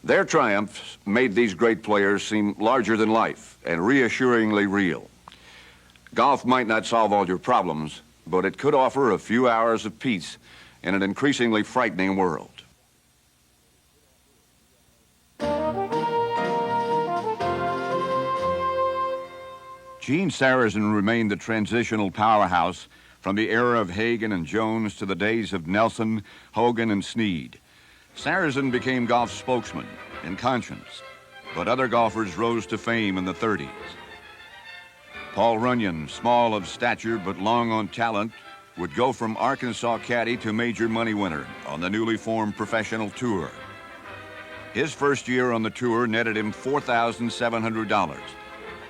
Their triumphs made these great players seem larger than life and reassuringly real. Golf might not solve all your problems, but it could offer a few hours of peace in an increasingly frightening world. Gene Sarazen remained the transitional powerhouse from the era of Hagen and Jones to the days of Nelson, Hogan, and Snead. Sarazen became golf's spokesman in conscience, but other golfers rose to fame in the 30s. Paul Runyon, small of stature but long on talent, would go from Arkansas caddy to major money winner on the newly formed professional tour. His first year on the tour netted him $4,700.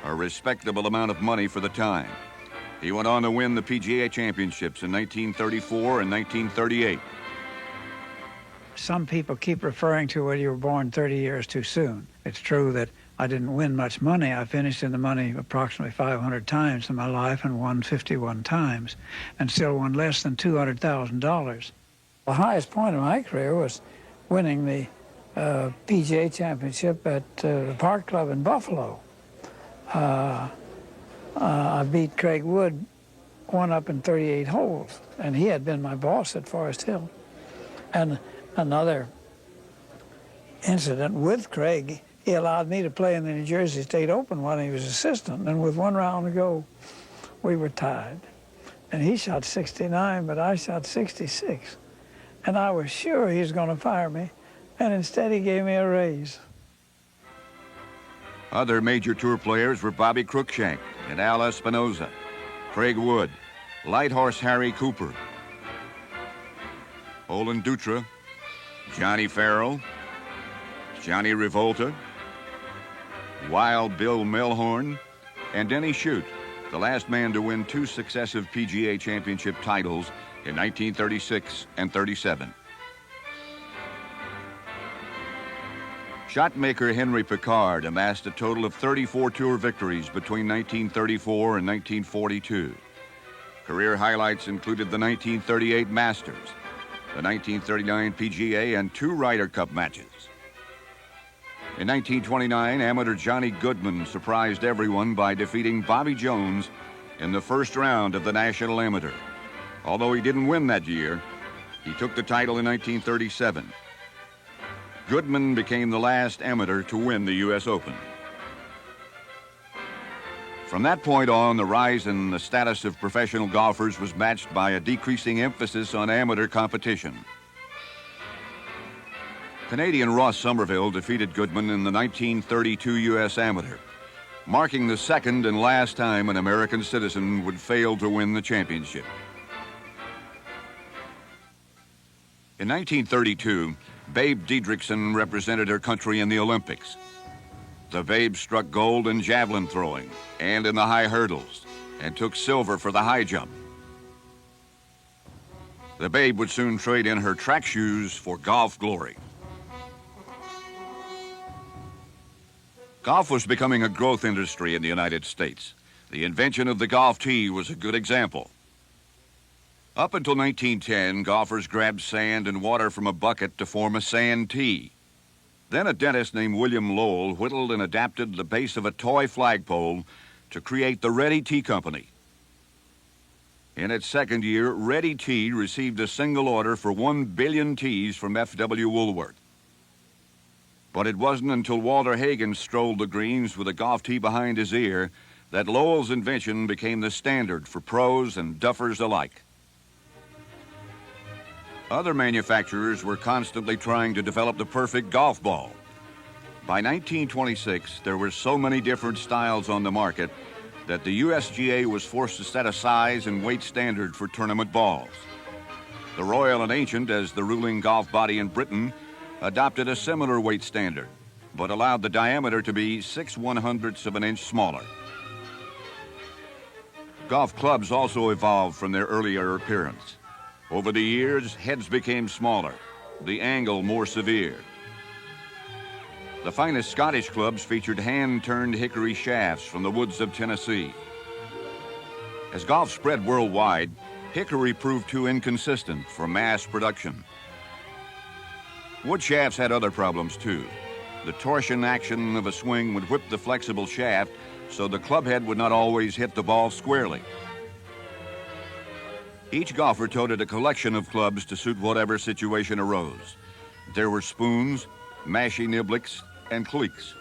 A respectable amount of money for the time. He went on to win the PGA Championships in 1934 and 1938. Some people keep referring to, well, you were born 30 years too soon. It's true that I didn't win much money. I finished in the money approximately 500 times in my life and won 51 times and still won less than $200,000. The highest point of my career was winning the PGA Championship at the Park Club in Buffalo. I beat Craig Wood 1 up in 38 holes, and he had been my boss at Forest Hill. And another incident with Craig, he allowed me to play in the New Jersey State Open while he was assistant, and with 1 round to go, we were tied. And he shot 69, but I shot 66. And I was sure he was going to fire me, and instead he gave me a raise. Other major tour players were Bobby Cruikshank and Al Espinosa, Craig Wood, Light Horse Harry Cooper, Olin Dutra, Johnny Farrell, Johnny Revolta, Wild Bill Melhorn, and Denny Shute, the last man to win 2 successive PGA Championship titles in 1936 and 37. Shotmaker Henry Picard amassed a total of 34 tour victories between 1934 and 1942. Career highlights included the 1938 Masters, the 1939 PGA, and 2 Ryder Cup matches. In 1929, amateur Johnny Goodman surprised everyone by defeating Bobby Jones in the first round of the National Amateur. Although he didn't win that year, he took the title in 1937. Goodman became the last amateur to win the U.S. Open. From that point on, the rise in the status of professional golfers was matched by a decreasing emphasis on amateur competition. Canadian Ross Somerville defeated Goodman in the 1932 U.S. Amateur, marking the second and last time an American citizen would fail to win the championship. In 1932, Babe Diedrichson represented her country in the Olympics. The Babe struck gold in javelin throwing and in the high hurdles and took silver for the high jump. The Babe would soon trade in her track shoes for golf glory. Golf was becoming a growth industry in the United States. The invention of the golf tee was a good example. Up until 1910, golfers grabbed sand and water from a bucket to form a sand tee. Then a dentist named William Lowell whittled and adapted the base of a toy flagpole to create the Ready Tee Company. In its second year, Ready Tee received a single order for 1 billion tees from F.W. Woolworth. But it wasn't until Walter Hagen strolled the greens with a golf tee behind his ear that Lowell's invention became the standard for pros and duffers alike. Other manufacturers were constantly trying to develop the perfect golf ball. By 1926, there were so many different styles on the market that the USGA was forced to set a size and weight standard for tournament balls. The Royal and Ancient, as the ruling golf body in Britain, adopted a similar weight standard, but allowed the diameter to be 6/100ths of an inch smaller. Golf clubs also evolved from their earlier appearance. Over the years, heads became smaller, the angle more severe. The finest Scottish clubs featured hand-turned hickory shafts from the woods of Tennessee. As golf spread worldwide, hickory proved too inconsistent for mass production. Wood shafts had other problems too. The torsion action of a swing would whip the flexible shaft, so the club head would not always hit the ball squarely. Each golfer toted a collection of clubs to suit whatever situation arose. There were spoons, mashie niblicks, and cleeks,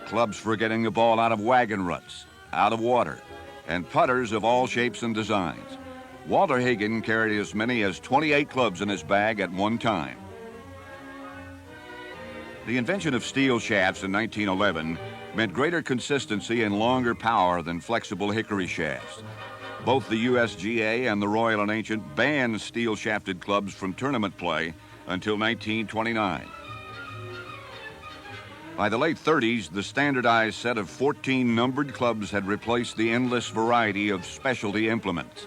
clubs for getting the ball out of wagon ruts, out of water, and putters of all shapes and designs. Walter Hagen carried as many as 28 clubs in his bag at one time. The invention of steel shafts in 1911 meant greater consistency and longer power than flexible hickory shafts. Both the USGA and the Royal and Ancient banned steel-shafted clubs from tournament play until 1929. By the late 30s, the standardized set of 14 numbered clubs had replaced the endless variety of specialty implements.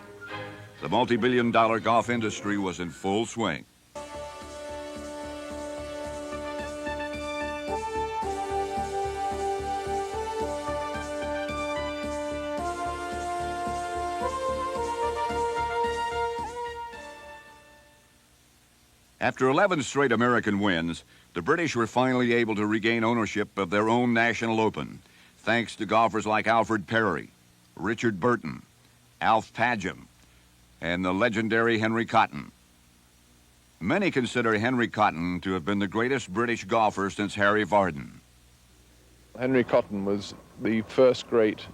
The multi-billion-dollar golf industry was in full swing. After 11 straight American wins, the British were finally able to regain ownership of their own National Open, thanks to golfers like Alfred Perry, Richard Burton, Alf Padgham, and the legendary Henry Cotton. Many consider Henry Cotton to have been the greatest British golfer since Harry Vardon. Henry Cotton was the first great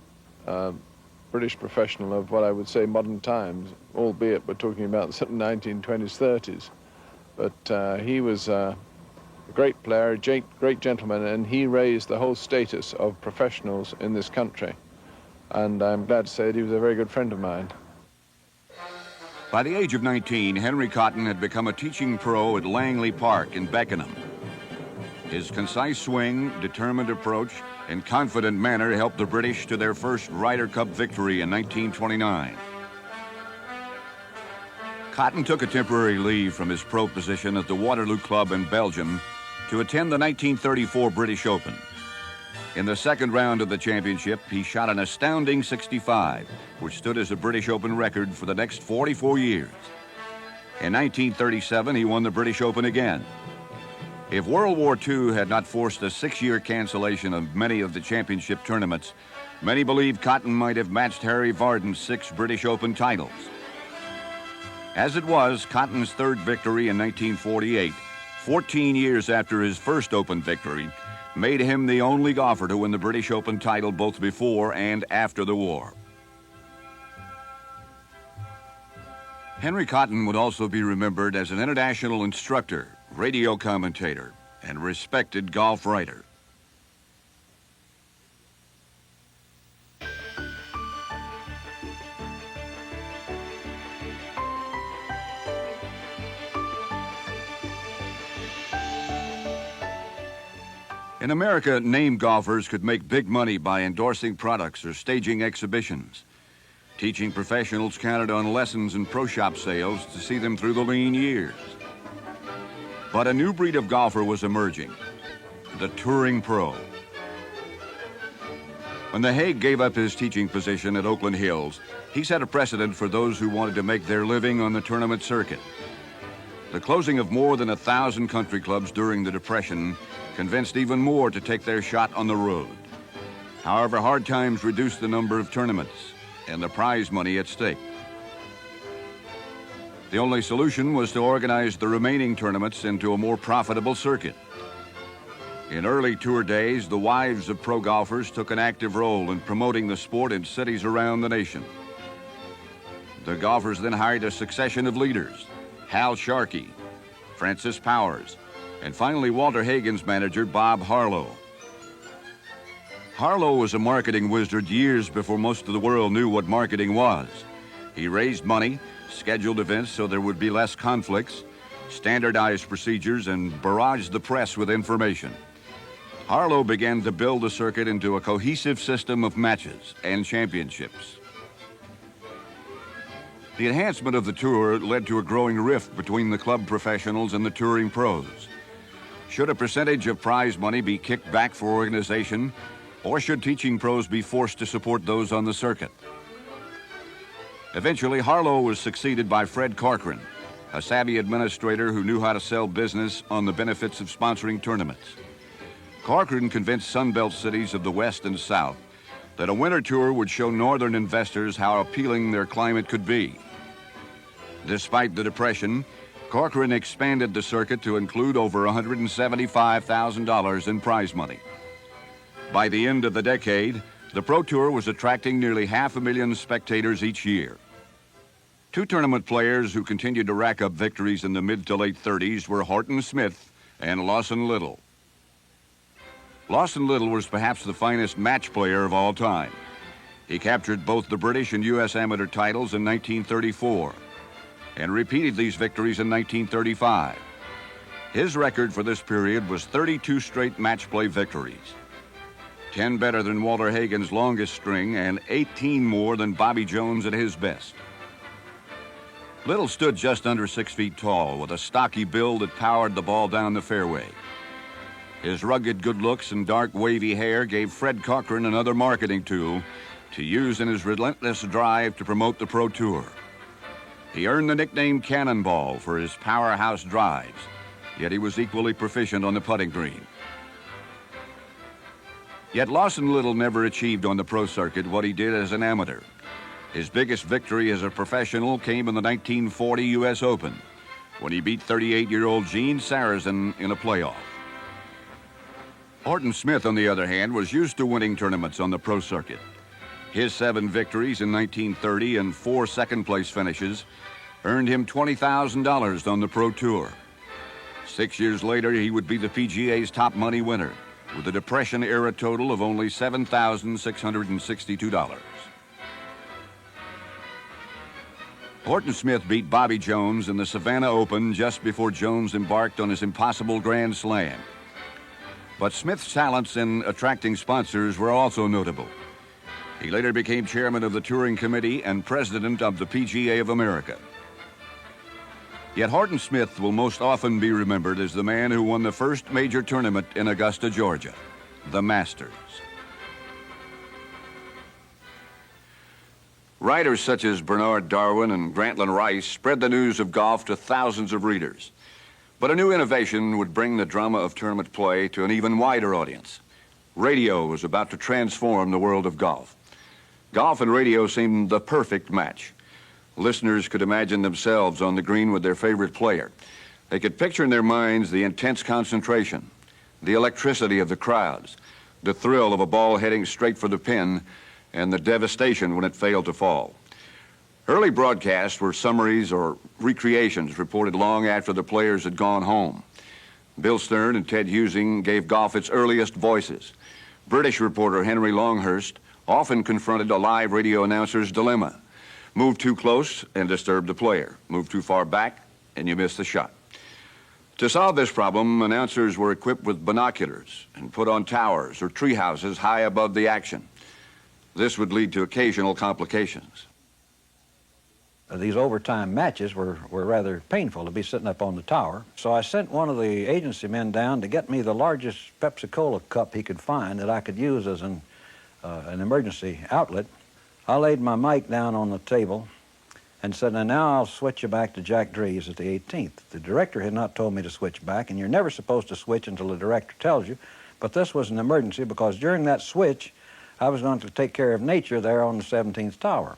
British professional of what I would say modern times, albeit we're talking about the 1920s, 30s. But he was a great player, a great gentleman, and he raised the whole status of professionals in this country. And I'm glad to say that he was a very good friend of mine. By the age of 19, Henry Cotton had become a teaching pro at Langley Park in Beckenham. His concise swing, determined approach, and confident manner helped the British to their first Ryder Cup victory in 1929. Cotton took a temporary leave from his pro position at the Waterloo Club in Belgium to attend the 1934 British Open. In the second round of the championship, he shot an astounding 65, which stood as a British Open record for the next 44 years. In 1937, he won the British Open again. If World War II had not forced a 6-year cancellation of many of the championship tournaments, many believe Cotton might have matched Harry Vardon's 6 British Open titles. As it was, Cotton's third victory in 1948, 14 years after his first Open victory, made him the only golfer to win the British Open title both before and after the war. Henry Cotton would also be remembered as an international instructor, radio commentator, and respected golf writer. In America, name golfers could make big money by endorsing products or staging exhibitions. Teaching professionals counted on lessons and pro shop sales to see them through the lean years. But a new breed of golfer was emerging, the touring pro. When the Hague gave up his teaching position at Oakland Hills, he set a precedent for those who wanted to make their living on the tournament circuit. The closing of more than 1,000 country clubs during the Depression convinced even more to take their shot on the road. However, hard times reduced the number of tournaments and the prize money at stake. The only solution was to organize the remaining tournaments into a more profitable circuit. In early tour days, the wives of pro golfers took an active role in promoting the sport in cities around the nation. The golfers then hired a succession of leaders: Hal Sharkey, Francis Powers, and finally Walter Hagen's manager, Bob Harlow. Harlow was a marketing wizard years before most of the world knew what marketing was. He raised money, scheduled events so there would be less conflicts, standardized procedures, and barraged the press with information. Harlow began to build the circuit into a cohesive system of matches and championships. The enhancement of the tour led to a growing rift between the club professionals and the touring pros. Should a percentage of prize money be kicked back for organization, or should teaching pros be forced to support those on the circuit? Eventually, Harlow was succeeded by Fred Corcoran, a savvy administrator who knew how to sell business on the benefits of sponsoring tournaments. Corcoran convinced Sunbelt cities of the West and South that a winter tour would show northern investors how appealing their climate could be. Despite the Depression, Corcoran expanded the circuit to include over $175,000 in prize money. By the end of the decade, the Pro Tour was attracting nearly 500,000 spectators each year. Two tournament players who continued to rack up victories in the mid to late 30s were Horton Smith and Lawson Little. Lawson Little was perhaps the finest match player of all time. He captured both the British and U.S. amateur titles in 1934 and repeated these victories in 1935. His record for this period was 32 straight match play victories, 10 better than Walter Hagen's longest string and 18 more than Bobby Jones at his best. Little stood just under 6 feet tall with a stocky build that powered the ball down the fairway. His rugged good looks and dark wavy hair gave Fred Corcoran another marketing tool to use in his relentless drive to promote the Pro Tour. He earned the nickname Cannonball for his powerhouse drives, yet he was equally proficient on the putting green. Yet Lawson Little never achieved on the pro circuit what he did as an amateur. His biggest victory as a professional came in the 1940 U.S. Open, when he beat 38-year-old Gene Sarazen in a playoff. Horton Smith, on the other hand, was used to winning tournaments on the pro circuit. His 7 victories in 1930 and 4 second-place finishes earned him $20,000 on the pro tour. 6 years later, he would be the PGA's top money winner, with a Depression-era total of only $7,662. Horton Smith beat Bobby Jones in the Savannah Open just before Jones embarked on his impossible Grand Slam. But Smith's talents in attracting sponsors were also notable. He later became chairman of the touring committee and president of the PGA of America. Yet Horton Smith will most often be remembered as the man who won the first major tournament in Augusta, Georgia, the Masters. Writers such as Bernard Darwin and Grantland Rice spread the news of golf to thousands of readers. But a new innovation would bring the drama of tournament play to an even wider audience. Radio was about to transform the world of golf. Golf and radio seemed the perfect match. Listeners could imagine themselves on the green with their favorite player. They could picture in their minds the intense concentration, the electricity of the crowds, the thrill of a ball heading straight for the pin, and the devastation when it failed to fall. Early broadcasts were summaries or recreations reported long after the players had gone home. Bill Stern and Ted Husing gave golf its earliest voices. British reporter Henry Longhurst often confronted a live radio announcer's dilemma. Move too close and disturb the player. Move too far back and you miss the shot. To solve this problem, announcers were equipped with binoculars and put on towers or tree houses high above the action. This would lead to occasional complications. These overtime matches were rather painful to be sitting up on the tower. So I sent one of the agency men down to get me the largest Pepsi-Cola cup he could find that I could use as an emergency outlet. I laid my mic down on the table and said, now I'll switch you back to Jack Drees at the 18th. The director had not told me to switch back, and you're never supposed to switch until the director tells you. But this was an emergency because during that switch, I was going to take care of nature there on the 17th tower.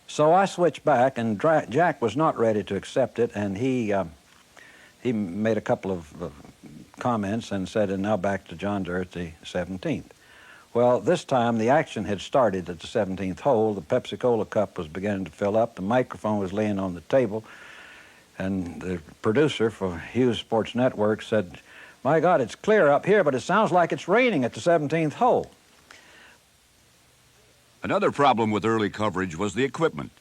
So I switched back, and Jack was not ready to accept it, and he made a couple of comments and said, and now back to John Durr at the 17th. Well, this time the action had started at the 17th hole. The Pepsi-Cola cup was beginning to fill up. The microphone was laying on the table, and the producer for Hughes Sports Network said, my God, it's clear up here, but it sounds like it's raining at the 17th hole. Another problem with early coverage was the equipment.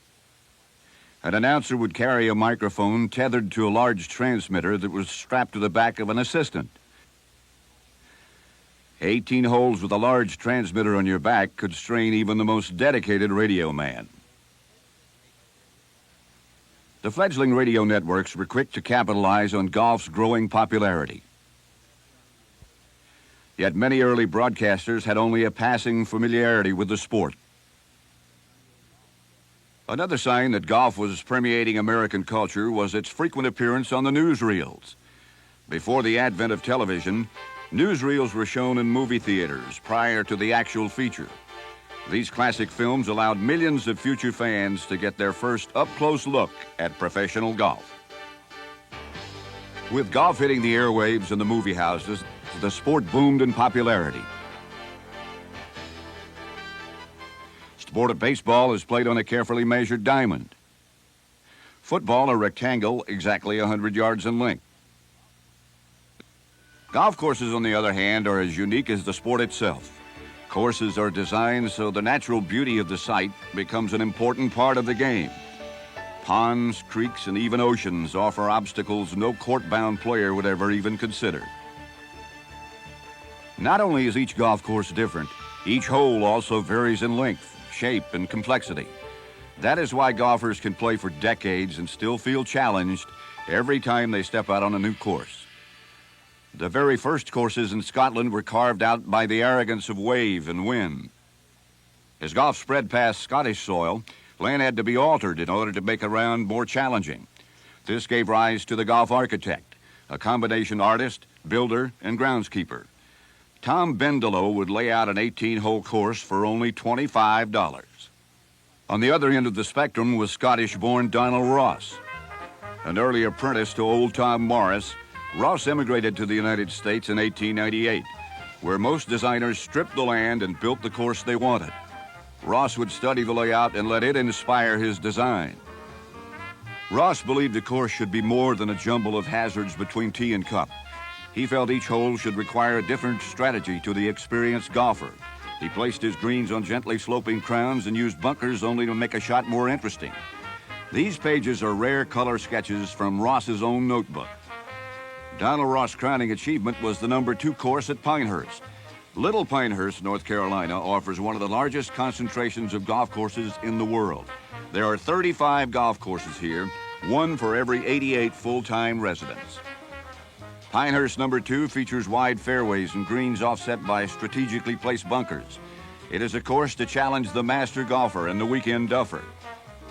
An announcer would carry a microphone tethered to a large transmitter that was strapped to the back of an assistant. 18 holes with a large transmitter on your back could strain even the most dedicated radio man. The fledgling radio networks were quick to capitalize on golf's growing popularity. Yet many early broadcasters had only a passing familiarity with the sport. Another sign that golf was permeating American culture was its frequent appearance on the newsreels. Before the advent of television, newsreels were shown in movie theaters prior to the actual feature. These classic films allowed millions of future fans to get their first up-close look at professional golf. With golf hitting the airwaves in the movie houses, the sport boomed in popularity. Sport of baseball is played on a carefully measured diamond. Football, a rectangle exactly 100 yards in length. Golf courses, on the other hand, are as unique as the sport itself. Courses are designed so the natural beauty of the site becomes an important part of the game. Ponds, creeks, and even oceans offer obstacles no court-bound player would ever even consider. Not only is each golf course different, each hole also varies in length, shape, and complexity. That is why golfers can play for decades and still feel challenged every time they step out on a new course. The very first courses in Scotland were carved out by the arrogance of wave and wind. As golf spread past Scottish soil, land had to be altered in order to make a round more challenging. This gave rise to the golf architect, a combination artist, builder, and groundskeeper. Tom Bendelow would lay out an 18-hole course for only $25. On the other end of the spectrum was Scottish-born Donald Ross. An early apprentice to old Tom Morris, Ross emigrated to the United States in 1898, where most designers stripped the land and built the course they wanted. Ross would study the layout and let it inspire his design. Ross believed the course should be more than a jumble of hazards between tee and cup. He felt each hole should require a different strategy to the experienced golfer. He placed his greens on gently sloping crowns and used bunkers only to make a shot more interesting. These pages are rare color sketches from Ross's own notebook. Donald Ross' crowning achievement was the number 2 course at Pinehurst. Little Pinehurst, North Carolina, offers one of the largest concentrations of golf courses in the world. There are 35 golf courses here, one for every 88 full-time residents. Pinehurst number 2 features wide fairways and greens offset by strategically placed bunkers. It is a course to challenge the master golfer and the weekend duffer.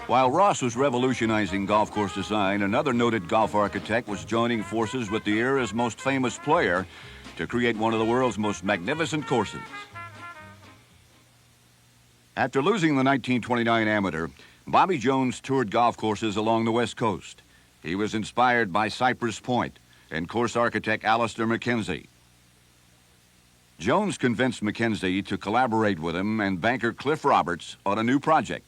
While Ross was revolutionizing golf course design, another noted golf architect was joining forces with the era's most famous player to create one of the world's most magnificent courses. After losing the 1929 Amateur, Bobby Jones toured golf courses along the West Coast. He was inspired by Cypress Point and course architect Alister McKenzie. Jones convinced McKenzie to collaborate with him and banker Cliff Roberts on a new project,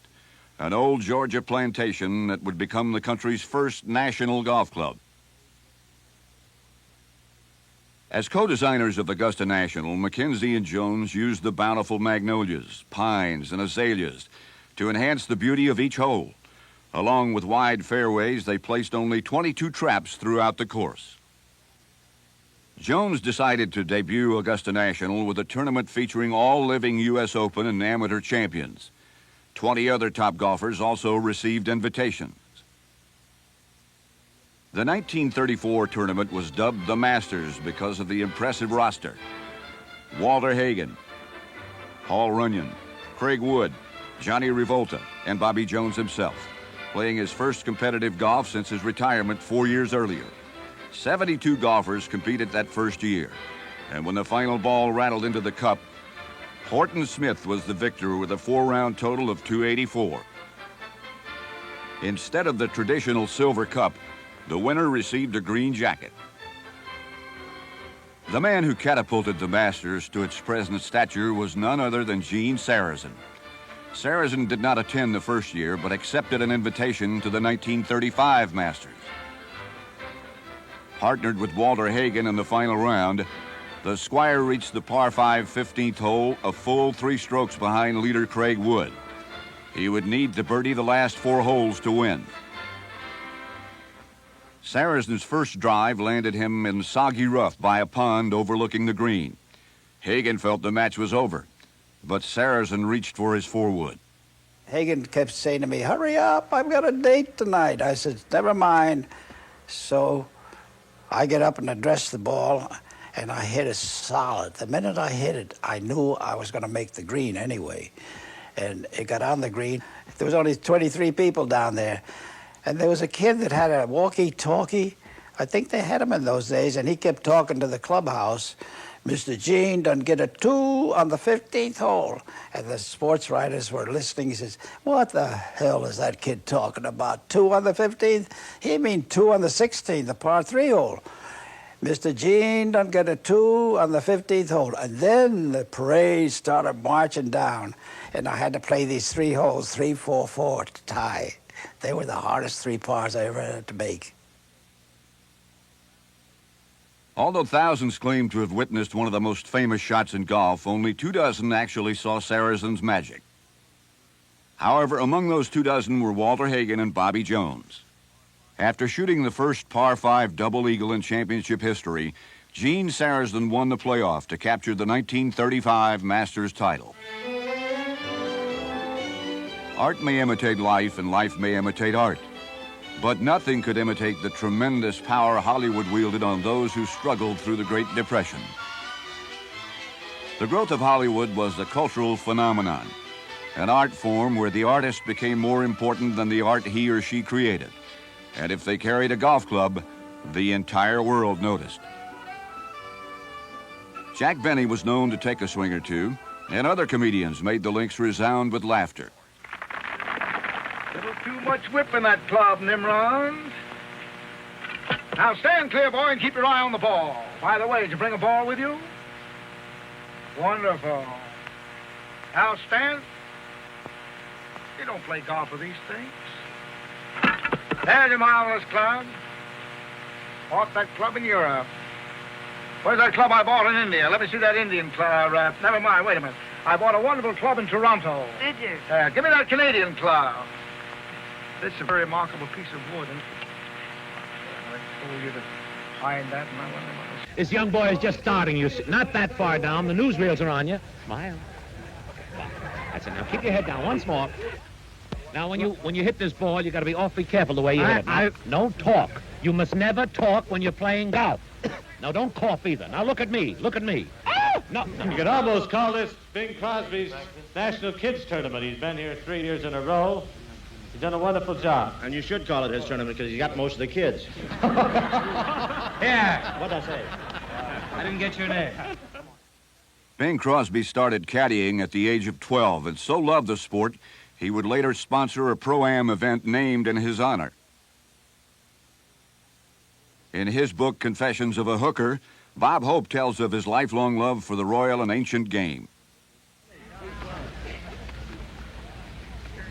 an old Georgia plantation that would become the country's first national golf club. As co-designers of Augusta National, McKenzie and Jones used the bountiful magnolias, pines, and azaleas to enhance the beauty of each hole. Along with wide fairways, they placed only 22 traps throughout the course. Jones decided to debut Augusta National with a tournament featuring all living U.S. Open and amateur champions. 20 other top golfers also received invitations. The 1934 tournament was dubbed the Masters because of the impressive roster. Walter Hagen, Paul Runyon, Craig Wood, Johnny Revolta, and Bobby Jones himself, playing his first competitive golf since his retirement 4 years earlier. 72 golfers competed that first year, and when the final ball rattled into the cup, Horton Smith was the victor with a 4-round total of 284. Instead of the traditional silver cup, the winner received a green jacket. The man who catapulted the Masters to its present stature was none other than Gene Sarazen. Sarazen did not attend the first year, but accepted an invitation to the 1935 Masters. Partnered with Walter Hagen in the final round, the Squire reached the par 5 15th hole a full 3 strokes behind leader Craig Wood. He would need to birdie the last 4 holes to win. Sarazen's first drive landed him in soggy rough by a pond overlooking the green. Hagen felt the match was over, but Sarazen reached for his 4-wood. Hagen kept saying to me, "Hurry up, I've got a date tonight." I said, "Never mind." So I get up and address the ball, and I hit it solid. The minute I hit it, I knew I was going to make the green anyway. And it got on the green. There was only 23 people down there. And there was a kid that had a walkie-talkie. I think they had him in those days, and he kept talking to the clubhouse. "Mr. Gene done get a 2 on the 15th hole." And the sports writers were listening. He says, "What the hell is that kid talking about? 2 on the 15th? He mean 2 on the 16th, the par 3 hole. Mr. Gene done get a 2 on the 15th hole." And then the parade started marching down, and I had to play these 3 holes, 3, 4, 4 to tie. They were the hardest 3 pars I ever had to make. Although thousands claim to have witnessed one of the most famous shots in golf, only 24 actually saw Sarazen's magic. However, among those 24 were Walter Hagen and Bobby Jones. After shooting the first par 5 double eagle in championship history, Gene Sarazen won the playoff to capture the 1935 Masters title. Art may imitate life, and life may imitate art. But nothing could imitate the tremendous power Hollywood wielded on those who struggled through the Great Depression. The growth of Hollywood was a cultural phenomenon, an art form where the artist became more important than the art he or she created. And if they carried a golf club, the entire world noticed. Jack Benny was known to take a swing or two, and other comedians made the links resound with laughter. Little too much whip in that club, Nimrod. Now stand clear, boy, and keep your eye on the ball. By the way, did you bring a ball with you? Wonderful. Now stand. You don't play golf with these things. There's your marvelous club. Bought that club in Europe. Where's that club I bought in India? Let me see that Indian club. Never mind, wait a minute. I bought a wonderful club in Toronto. Did you? Give me that Canadian club. This is a very remarkable piece of wood. I told you to find that, and I wonder what this... This young boy is just starting. You're not that far down. The newsreels are on you. Smile. That's it. Now keep your head down once more. Now, when you hit this ball, you got to be awfully careful the way you hit it. Now, don't talk. You must never talk when you're playing golf. Now, don't cough either. Now, look at me. Look at me. No. You could almost call this Bing Crosby's National Kids Tournament. He's been here 3 years in a row. He's done a wonderful job. And you should call it his tournament because he's got most of the kids. Here. What'd I say? I didn't get your name. Bing Crosby started caddying at the age of 12 and so loved the sport, he would later sponsor a Pro-Am event named in his honor. In his book, Confessions of a Hooker, Bob Hope tells of his lifelong love for the royal and ancient game.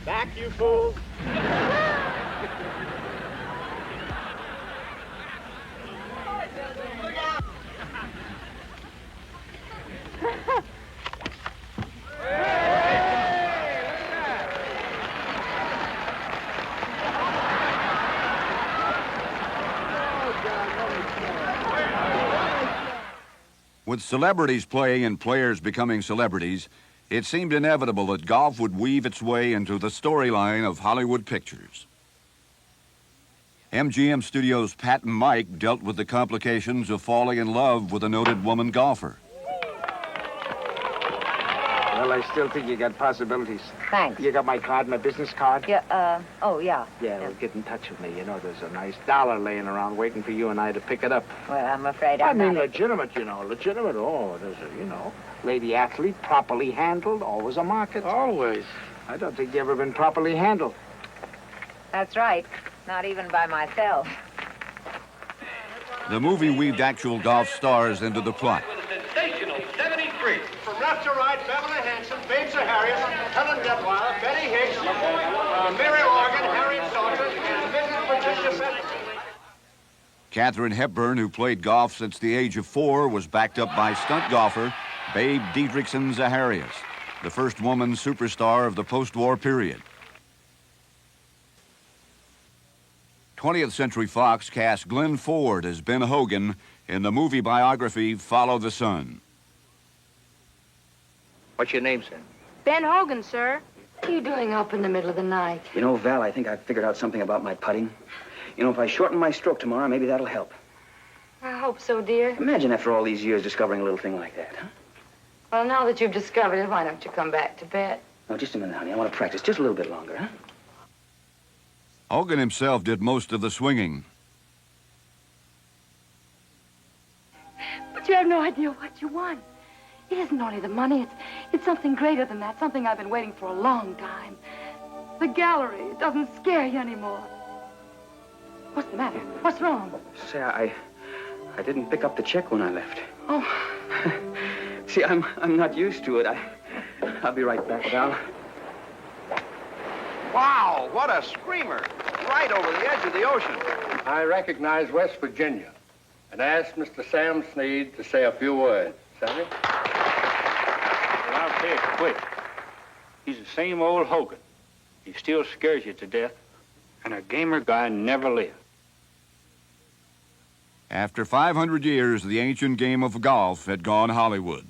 Back, you fools. With celebrities playing and players becoming celebrities, it seemed inevitable that golf would weave its way into the storyline of Hollywood pictures. MGM Studios' Pat and Mike dealt with the complications of falling in love with a noted woman golfer. Well, I still think you got possibilities. Thanks. You got my card, my business card? Yeah, oh, yeah. Yeah, well, get in touch with me. You know, there's a nice dollar laying around waiting for you and I to pick it up. Well, I'm afraid I I'm mean, not... legitimate, you know, legitimate. Oh, there's a, you know, lady athlete, properly handled, always a market. Always. I don't think you ever been properly handled. That's right. Not even by myself. The movie weaved actual golf stars into the plot. Sensational 73 from Lester Wright, Beverly Hanson, Babe Zaharias, Helen Detweiler, Betty Hicks, Mary Morgan, Harriet Saunders, and Mrs. Patricia Fenton. Katharine Hepburn, who played golf since the age of 4, was backed up by stunt golfer Babe Dietrichson Zaharias, the first woman superstar of the post-war period. 20th Century Fox cast Glenn Ford as Ben Hogan in the movie biography Follow the Sun. What's your name, sir? Ben Hogan, sir. What are you doing up in the middle of the night? You know, Val, I think I've figured out something about my putting. You know, if I shorten my stroke tomorrow, maybe that'll help. I hope so, dear. Imagine after all these years discovering a little thing like that, huh? Well, now that you've discovered it, why don't you come back to bed? No, just a minute, honey. I want to practice just a little bit longer, huh? Hogan himself did most of the swinging. But you have no idea what you want. It isn't only the money. It's something greater than that, something I've been waiting for a long time. The gallery. It doesn't scare you anymore. What's the matter? What's wrong? Say, I didn't pick up the check when I left. Oh. See, I'm not used to it. I'll be right back, Val. Wow, what a screamer. Right over the edge of the ocean. I recognize West Virginia and asked Mr. Sam Sneed to say a few words. Sammy? Well, I'll say it quick. He's the same old Hogan. He still scares you to death, and a gamer guy never lived. After 500 years, the ancient game of golf had gone Hollywood.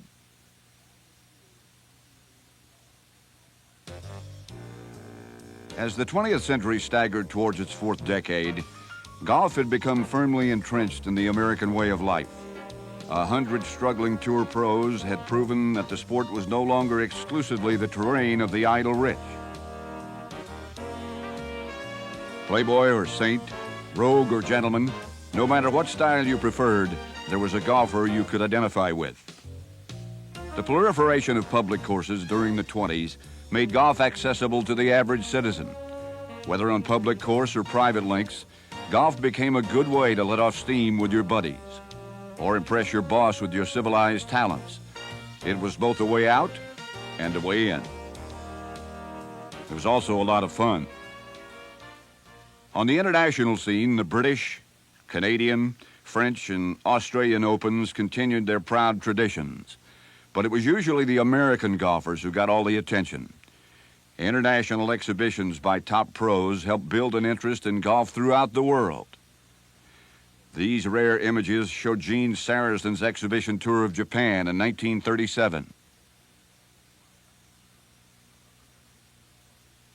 As the 20th century staggered towards its 4th decade, golf had become firmly entrenched in the American way of life. 100 struggling tour pros had proven that the sport was no longer exclusively the terrain of the idle rich. Playboy or saint, rogue or gentleman, no matter what style you preferred, there was a golfer you could identify with. The proliferation of public courses during the 20s made golf accessible to the average citizen. Whether on public course or private links, golf became a good way to let off steam with your buddies or impress your boss with your civilized talents. It was both a way out and a way in. It was also a lot of fun. On the international scene, the British, Canadian, French, and Australian Opens continued their proud traditions, but it was usually the American golfers who got all the attention. International exhibitions by top pros helped build an interest in golf throughout the world. These rare images show Gene Saracen's exhibition tour of Japan in 1937.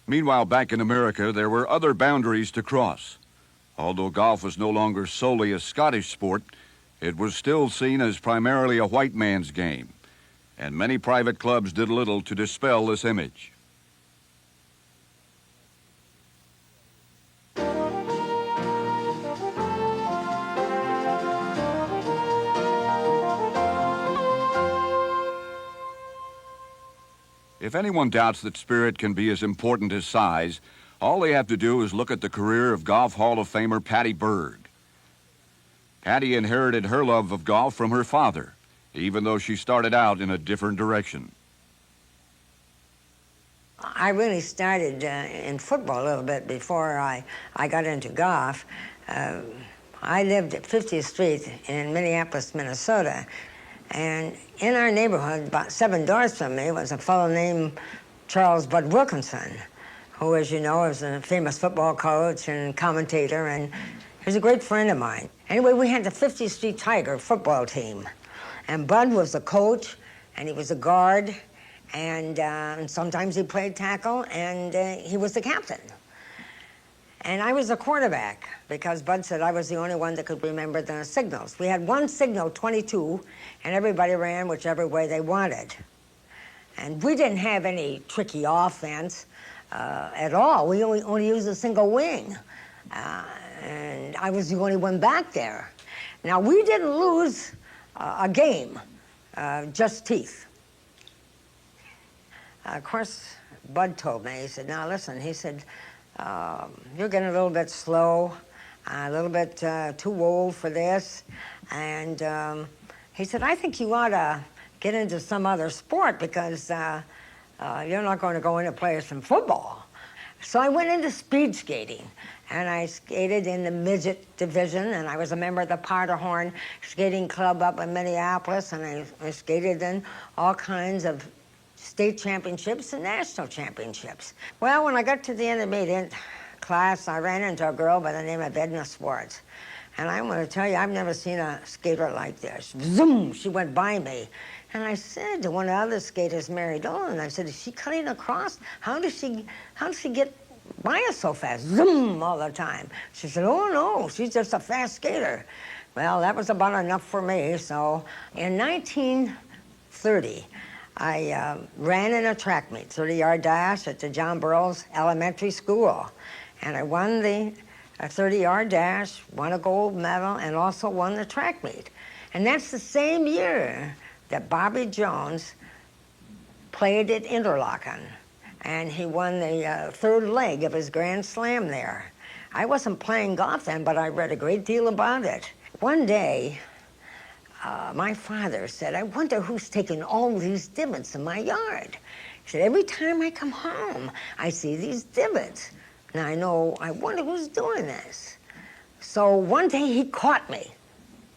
Meanwhile, back in America, there were other boundaries to cross. Although golf was no longer solely a Scottish sport, it was still seen as primarily a white man's game, and many private clubs did little to dispel this image. If anyone doubts that spirit can be as important as size, all they have to do is look at the career of Golf Hall of Famer Patty Berg. Patty inherited her love of golf from her father, even though she started out in a different direction. I really started in football a little bit before I got into golf. I lived at 50th Street in Minneapolis, Minnesota, and in our neighborhood, about 7 doors from me, was a fellow named Charles Bud Wilkinson, who, as you know, is a famous football coach and commentator, and he was a great friend of mine. Anyway, we had the 50th Street Tiger football team, and Bud was the coach, and he was a guard, and sometimes he played tackle, and he was the captain. And I was a quarterback, because Bud said I was the only one that could remember the signals. We had one signal, 22, and everybody ran whichever way they wanted. And we didn't have any tricky offense at all. We only used a single wing. And I was the only one back there. Now, we didn't lose a game, just teeth. Of course, Bud told me, he said, now listen, he said, you're getting a little bit slow, a little bit too old for this. And he said, I think you ought to get into some other sport because you're not going to go into play some football. So I went into speed skating, and I skated in the midget division, and I was a member of the Powderhorn Skating Club up in Minneapolis, and I skated in all kinds of state championships and national championships. Well, when I got to the intermediate class, I ran into a girl by the name of Edna Swartz. And I'm going to tell you, I've never seen a skater like this. Zoom, she went by me. And I said to one of the other skaters, Mary Dolan, I said, is she cutting across? How does she get by us so fast? Zoom, all the time. She said, oh, no, she's just a fast skater. Well, that was about enough for me. So in 1930, I ran in a track meet, 30-yard dash at the John Burroughs Elementary School. And I won the 30-yard dash, won a gold medal, and also won the track meet. And that's the same year that Bobby Jones played at Interlaken. And he won the third leg of his Grand Slam there. I wasn't playing golf then, but I read a great deal about it. One day, my father said, I wonder who's taking all these divots in my yard. He said, every time I come home, I see these divots. Now I wonder who's doing this. So one day he caught me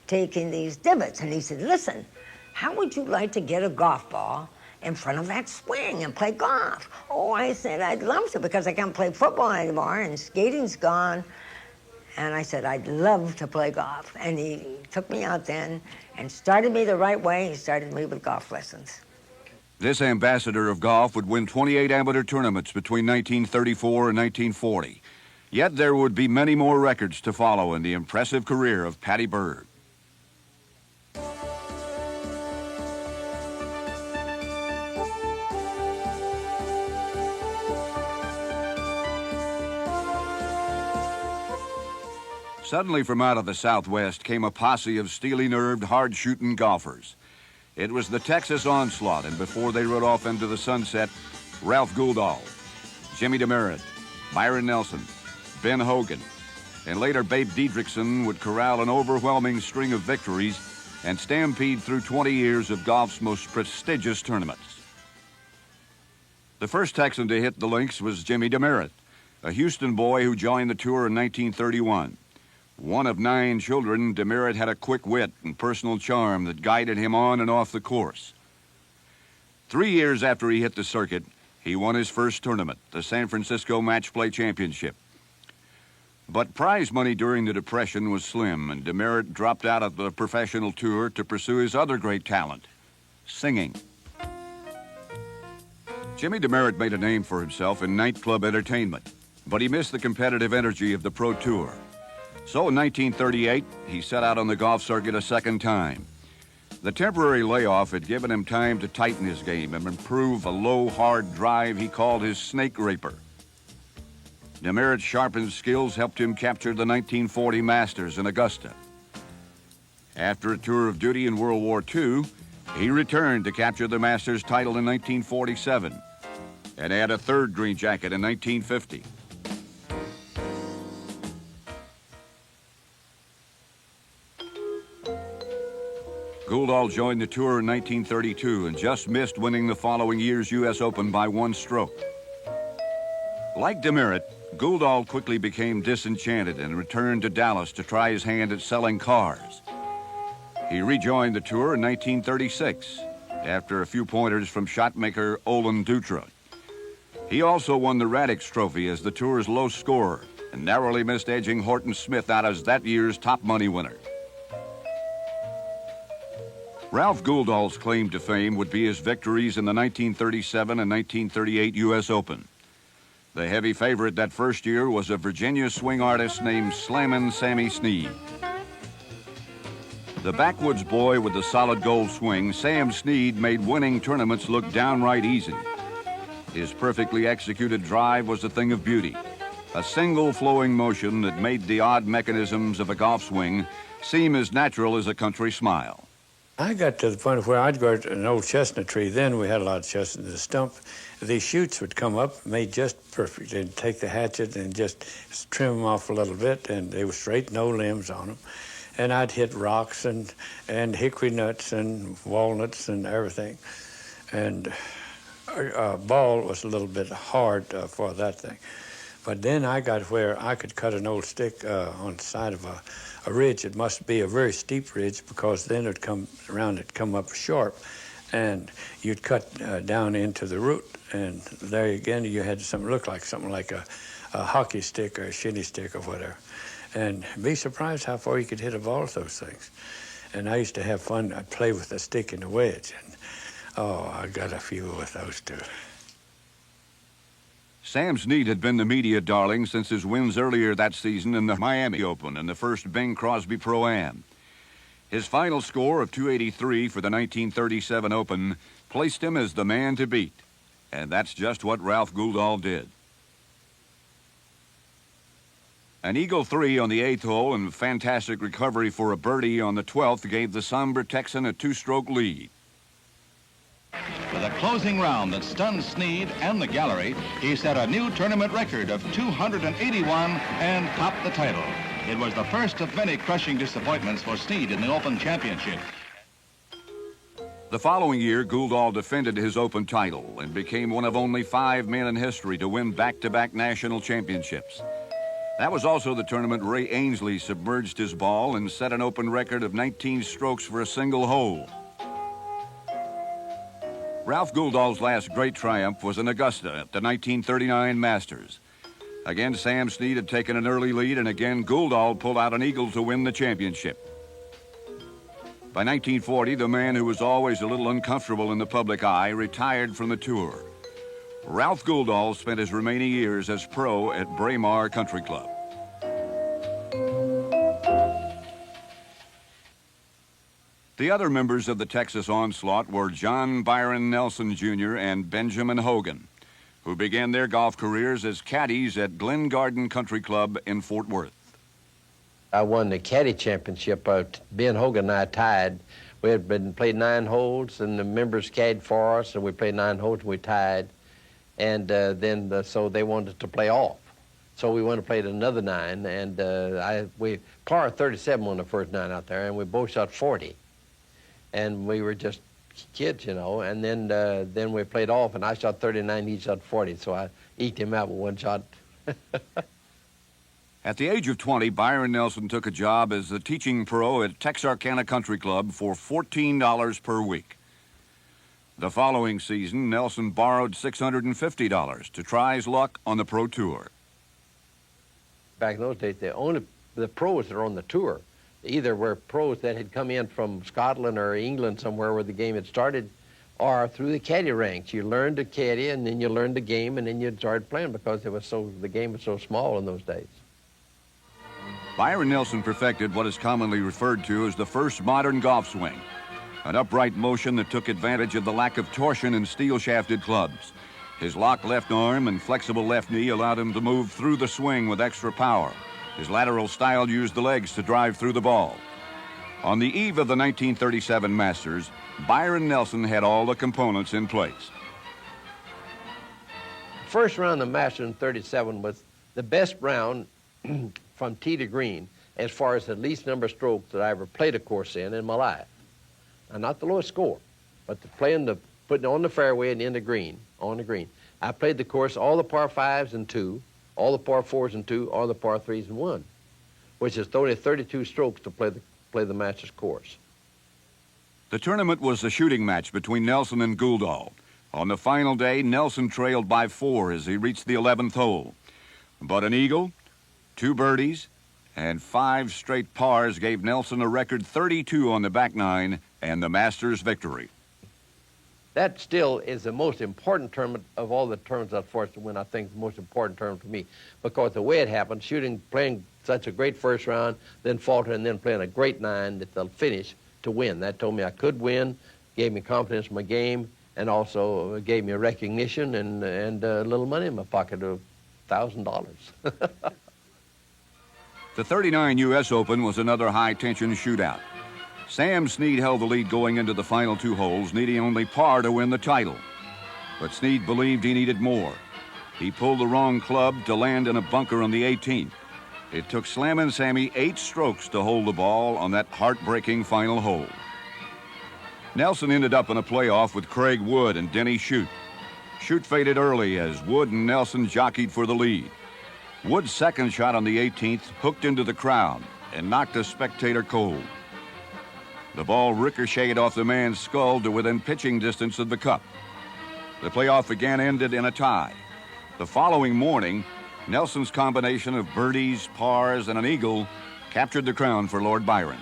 taking these divots, and he said, listen, how would you like to get a golf ball in front of that swing and play golf? Oh, I said, I'd love to, because I can't play football anymore, and skating's gone. And I said, I'd love to play golf. And he took me out then and started me the right way. He started me with golf lessons. This ambassador of golf would win 28 amateur tournaments between 1934 and 1940. Yet there would be many more records to follow in the impressive career of Patty Berg. Suddenly from out of the Southwest came a posse of steely-nerved, hard-shooting golfers. It was the Texas Onslaught, and before they rode off into the sunset, Ralph Guldahl, Jimmy DeMeritt, Byron Nelson, Ben Hogan, and later Babe Diedrichson would corral an overwhelming string of victories and stampede through 20 years of golf's most prestigious tournaments. The first Texan to hit the links was Jimmy DeMeritt, a Houston boy who joined the tour in 1931. One of 9 children, DeMeritt had a quick wit and personal charm that guided him on and off the course. 3 years after he hit the circuit, he won his first tournament, the San Francisco Match Play Championship. But prize money during the Depression was slim, and DeMeritt dropped out of the professional tour to pursue his other great talent, singing. Jimmy DeMeritt made a name for himself in nightclub entertainment, but he missed the competitive energy of the pro tour. So in 1938, he set out on the golf circuit a second time. The temporary layoff had given him time to tighten his game and improve a low, hard drive he called his snake raper. DeMeritt's sharpened skills helped him capture the 1940 Masters in Augusta. After a tour of duty in World War II, he returned to capture the Masters title in 1947 and add a third green jacket in 1950. Guldahl joined the tour in 1932 and just missed winning the following year's U.S. Open by 1 stroke. Like DeMeritt, Guldahl quickly became disenchanted and returned to Dallas to try his hand at selling cars. He rejoined the tour in 1936 after a few pointers from shotmaker Olin Dutra. He also won the Radix Trophy as the tour's low scorer and narrowly missed edging Horton Smith out as that year's top money winner. Ralph Guldahl's claim to fame would be his victories in the 1937 and 1938 U.S. Open. The heavy favorite that first year was a Virginia swing artist named Slammin' Sammy Snead. The backwoods boy with the solid gold swing, Sam Snead made winning tournaments look downright easy. His perfectly executed drive was a thing of beauty, a single flowing motion that made the odd mechanisms of a golf swing seem as natural as a country smile. I got to the point of where I'd go to an old chestnut tree. Then we had a lot of chestnut. The stump, these shoots would come up, made just perfect. They'd take the hatchet and just trim them off a little bit, and they were straight, no limbs on them. And I'd hit rocks and hickory nuts and walnuts and everything. And a ball was a little bit hard for that thing. But then I got where I could cut an old stick on the side of a ridge. It must be a very steep ridge, because then it'd come around, it'd come up sharp, and you'd cut down into the root. And there again, you had something look like something like a hockey stick or a shinny stick or whatever. And be surprised how far you could hit a ball with those things. And I used to have fun. I'd play with the stick and the wedge. And oh, I got a few with those too. Sam Snead had been the media darling since his wins earlier that season in the Miami Open and the first Bing Crosby Pro-Am. His final score of 283 for the 1937 Open placed him as the man to beat. And that's just what Ralph Guldahl did. An eagle 3 on the 8th hole and fantastic recovery for a birdie on the 12th gave the somber Texan a 2-stroke lead. With a closing round that stunned Snead and the gallery, he set a new tournament record of 281 and topped the title. It was the first of many crushing disappointments for Snead in the Open Championship. The following year, Guldahl defended his Open title and became one of only 5 men in history to win back-to-back national championships. That was also the tournament Ray Ainsley submerged his ball and set an Open record of 19 strokes for a single hole. Ralph Guldahl's last great triumph was in Augusta at the 1939 Masters. Again, Sam Snead had taken an early lead, and again, Guldahl pulled out an eagle to win the championship. By 1940, the man who was always a little uncomfortable in the public eye retired from the tour. Ralph Guldahl spent his remaining years as pro at Braemar Country Club. The other members of the Texas Onslaught were John Byron Nelson Jr. and Benjamin Hogan, who began their golf careers as caddies at Glen Garden Country Club in Fort Worth. I won the caddy championship. Ben Hogan and I tied. We had played 9 holes, and the members caddied for us, and we played 9 holes, and we tied. And so they wanted to play off. So we went and played another 9, and we par 37 on the first 9 out there, and we both shot 40. And we were just kids, you know. And then we played off, and I shot 39, he shot 40, so I eked him out with 1 shot. At the age of 20, Byron Nelson took a job as the teaching pro at Texarkana Country Club for $14 per week. The following season, Nelson borrowed $650 to try his luck on the pro tour. Back in those days, the pros that are on the tour either were pros that had come in from Scotland or England somewhere where the game had started, or through the caddy ranks. You learned to caddy, and then you learned the game, and then you started playing because the game was so small in those days. Byron Nelson perfected what is commonly referred to as the first modern golf swing, an upright motion that took advantage of the lack of torsion in steel-shafted clubs. His locked left arm and flexible left knee allowed him to move through the swing with extra power. His lateral style used the legs to drive through the ball. On the eve of the 1937 Masters, Byron Nelson had all the components in place. First round of the Masters in 37 was the best round from tee to green as far as the least number of strokes that I ever played a course in my life. And not the lowest score, but putting it on the fairway and in the green, on the green. I played the course, all the par 5s and 2, all the par 4s and 2, all the par 3s and 1, which is only 32 strokes to play the Masters course. The tournament was a shooting match between Nelson and Gouldall. On the final day, Nelson trailed by 4 as he reached the 11th hole. But an eagle, 2 birdies, and 5 straight pars gave Nelson a record 32 on the back 9 and the Masters victory. That still is the most important tournament of all the tournaments I was forced to win. I think the most important tournament for me, because the way it happened, playing such a great first round, then faltering, and then playing a great 9 at the finish to win. That told me I could win, gave me confidence in my game, and also gave me a recognition and a little money in my pocket of $1,000. The 39 U.S. Open was another high-tension shootout. Sam Snead held the lead going into the final 2 holes, needing only par to win the title. But Snead believed he needed more. He pulled the wrong club to land in a bunker on the 18th. It took Slammin' Sammy 8 strokes to hold the ball on that heartbreaking final hole. Nelson ended up in a playoff with Craig Wood and Denny Shute. Shute faded early as Wood and Nelson jockeyed for the lead. Wood's second shot on the 18th hooked into the crowd and knocked a spectator cold. The ball ricocheted off the man's skull to within pitching distance of the cup. The playoff again ended in a tie. The following morning, Nelson's combination of birdies, pars, and an eagle captured the crown for Lord Byron.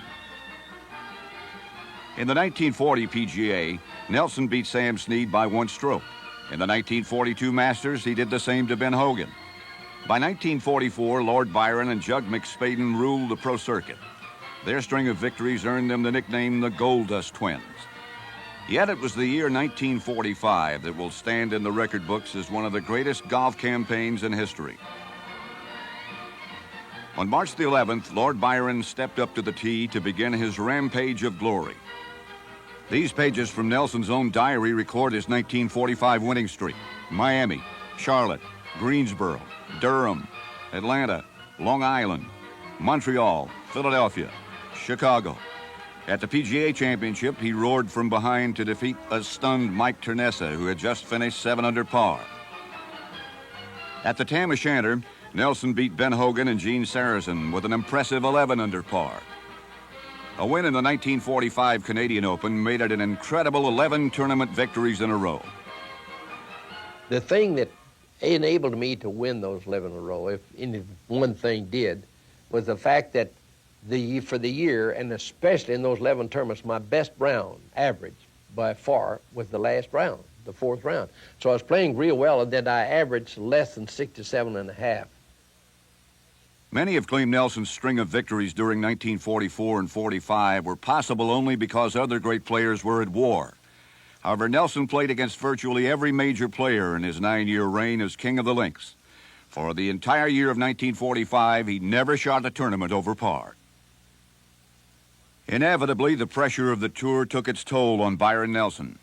In the 1940 PGA, Nelson beat Sam Snead by 1 stroke. In the 1942 Masters, he did the same to Ben Hogan. By 1944, Lord Byron and Jug McSpaden ruled the pro circuit. Their string of victories earned them the nickname the Gold Dust Twins. Yet it was the year 1945 that will stand in the record books as one of the greatest golf campaigns in history. On March the 11th, Lord Byron stepped up to the tee to begin his rampage of glory. These pages from Nelson's own diary record his 1945 winning streak. Miami, Charlotte, Greensboro, Durham, Atlanta, Long Island, Montreal, Philadelphia, Chicago. At the PGA Championship, he roared from behind to defeat a stunned Mike Ternessa, who had just finished 7 under par. At the Tam O'Shanter, Nelson beat Ben Hogan and Gene Sarazen with an impressive 11 under par. A win in the 1945 Canadian Open made it an incredible 11 tournament victories in a row. The thing that enabled me to win those 11 in a row, if any one thing did, was the fact that for the year, and especially in those 11 tournaments, my best round average by far was the last round, the 4th round. So I was playing real well, and then I averaged less than 67.5. Many have claimed Nelson's string of victories during 1944 and 45 were possible only because other great players were at war. However, Nelson played against virtually every major player in his 9-year reign as King of the Links. For the entire year of 1945, he never shot a tournament over par. Inevitably, the pressure of the tour took its toll on Byron Nelson.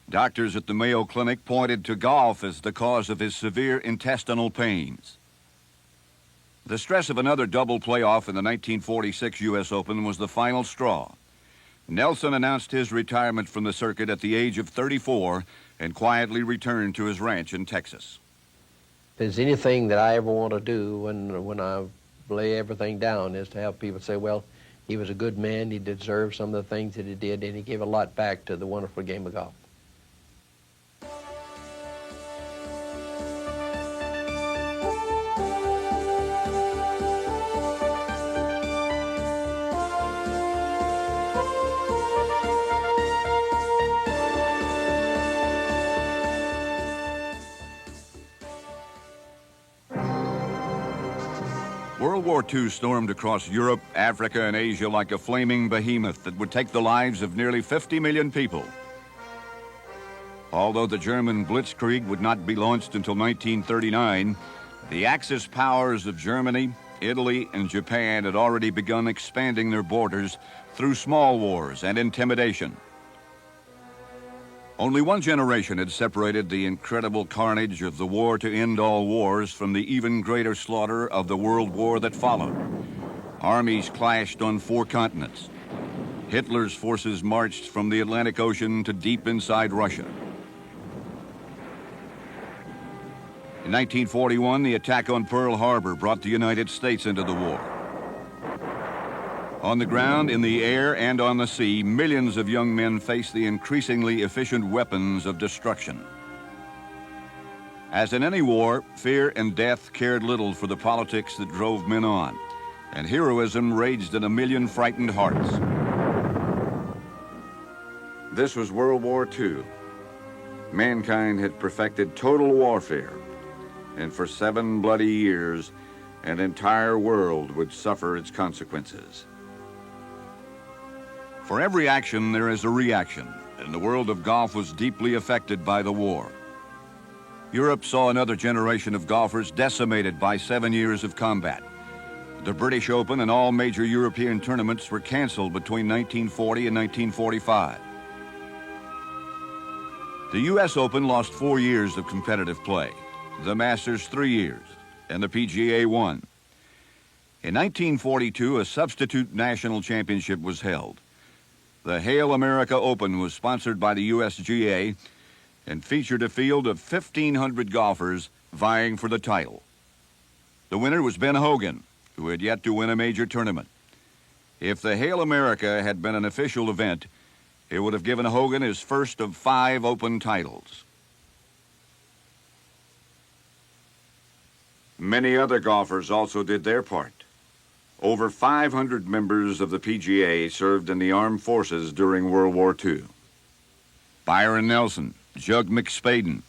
Doctors at the Mayo Clinic pointed to golf as the cause of his severe intestinal pains. The stress of another double playoff in the 1946 U.S. Open was the final straw. Nelson announced his retirement from the circuit at the age of 34 and quietly returned to his ranch in Texas. If there's anything that I ever want to do when I lay everything down is to have people say, well, he was a good man, he deserved some of the things that he did, and he gave a lot back to the wonderful game of golf. World War II stormed across Europe, Africa, and Asia like a flaming behemoth that would take the lives of nearly 50 million people. Although the German Blitzkrieg would not be launched until 1939, the Axis powers of Germany, Italy, and Japan had already begun expanding their borders through small wars and intimidation. Only one generation had separated the incredible carnage of the war to end all wars from the even greater slaughter of the World War that followed. Armies clashed on 4 continents. Hitler's forces marched from the Atlantic Ocean to deep inside Russia. In 1941, the attack on Pearl Harbor brought the United States into the war. On the ground, in the air, and on the sea, millions of young men faced the increasingly efficient weapons of destruction. As in any war, fear and death cared little for the politics that drove men on, and heroism raged in a million frightened hearts. This was World War II. Mankind had perfected total warfare, and for 7 bloody years, an entire world would suffer its consequences. For every action, there is a reaction, and the world of golf was deeply affected by the war. Europe saw another generation of golfers decimated by 7 years of combat. The British Open and all major European tournaments were canceled between 1940 and 1945. The U.S. Open lost 4 years of competitive play, the Masters 3 years, and the PGA 1. In 1942, a substitute national championship was held. The Hail America Open was sponsored by the USGA and featured a field of 1,500 golfers vying for the title. The winner was Ben Hogan, who had yet to win a major tournament. If the Hail America had been an official event, it would have given Hogan his first of 5 Open titles. Many other golfers also did their part. Over 500 members of the PGA served in the armed forces during World War II. Byron Nelson, Jug McSpaden,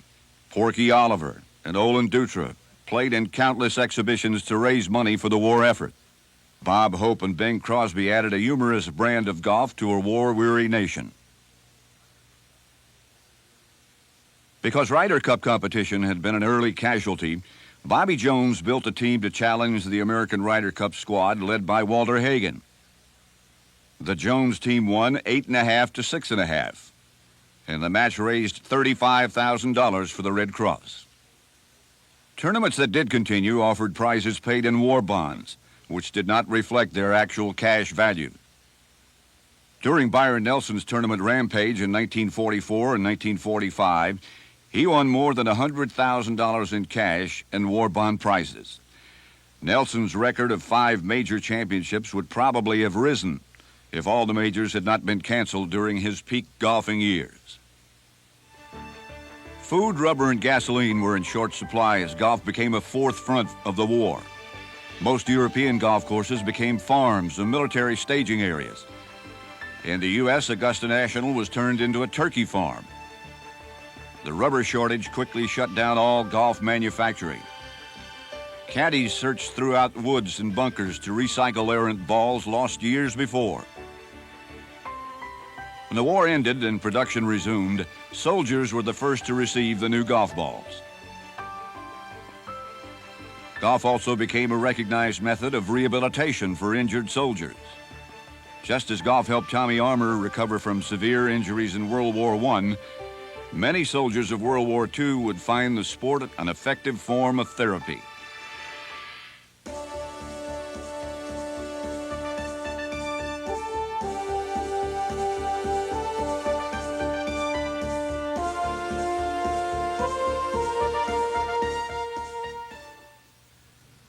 Porky Oliver, and Olin Dutra played in countless exhibitions to raise money for the war effort. Bob Hope and Bing Crosby added a humorous brand of golf to a war-weary nation. Because Ryder Cup competition had been an early casualty, Bobby Jones built a team to challenge the American Ryder Cup squad led by Walter Hagen. The Jones team won 8.5 to 6.5, and the match raised $35,000 for the Red Cross. Tournaments that did continue offered prizes paid in war bonds, which did not reflect their actual cash value. During Byron Nelson's tournament rampage in 1944 and 1945, he won more than $100,000 in cash and war bond prizes. Nelson's record of 5 major championships would probably have risen if all the majors had not been canceled during his peak golfing years. Food, rubber, and gasoline were in short supply as golf became a fourth front of the war. Most European golf courses became farms and military staging areas. In the U.S., Augusta National was turned into a turkey farm. The rubber shortage quickly shut down all golf manufacturing. Caddies searched throughout woods and bunkers to recycle errant balls lost years before. When the war ended and production resumed, soldiers were the first to receive the new golf balls. Golf also became a recognized method of rehabilitation for injured soldiers. Just as golf helped Tommy Armour recover from severe injuries in World War I, many soldiers of World War II would find the sport an effective form of therapy.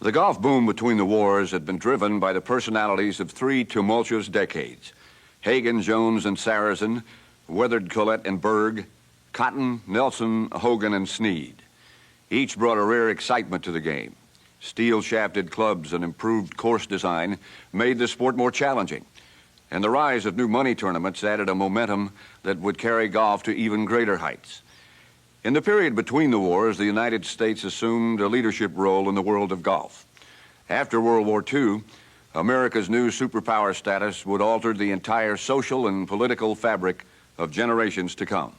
The golf boom between the wars had been driven by the personalities of three tumultuous decades: Hagen, Jones, and Saracen, Weathered, Collette, and Berg, Cotton, Nelson, Hogan, and Snead. Each brought a rare excitement to the game. Steel-shafted clubs and improved course design made the sport more challenging, and the rise of new money tournaments added a momentum that would carry golf to even greater heights. In the period between the wars, the United States assumed a leadership role in the world of golf. After World War II, America's new superpower status would alter the entire social and political fabric of generations to come.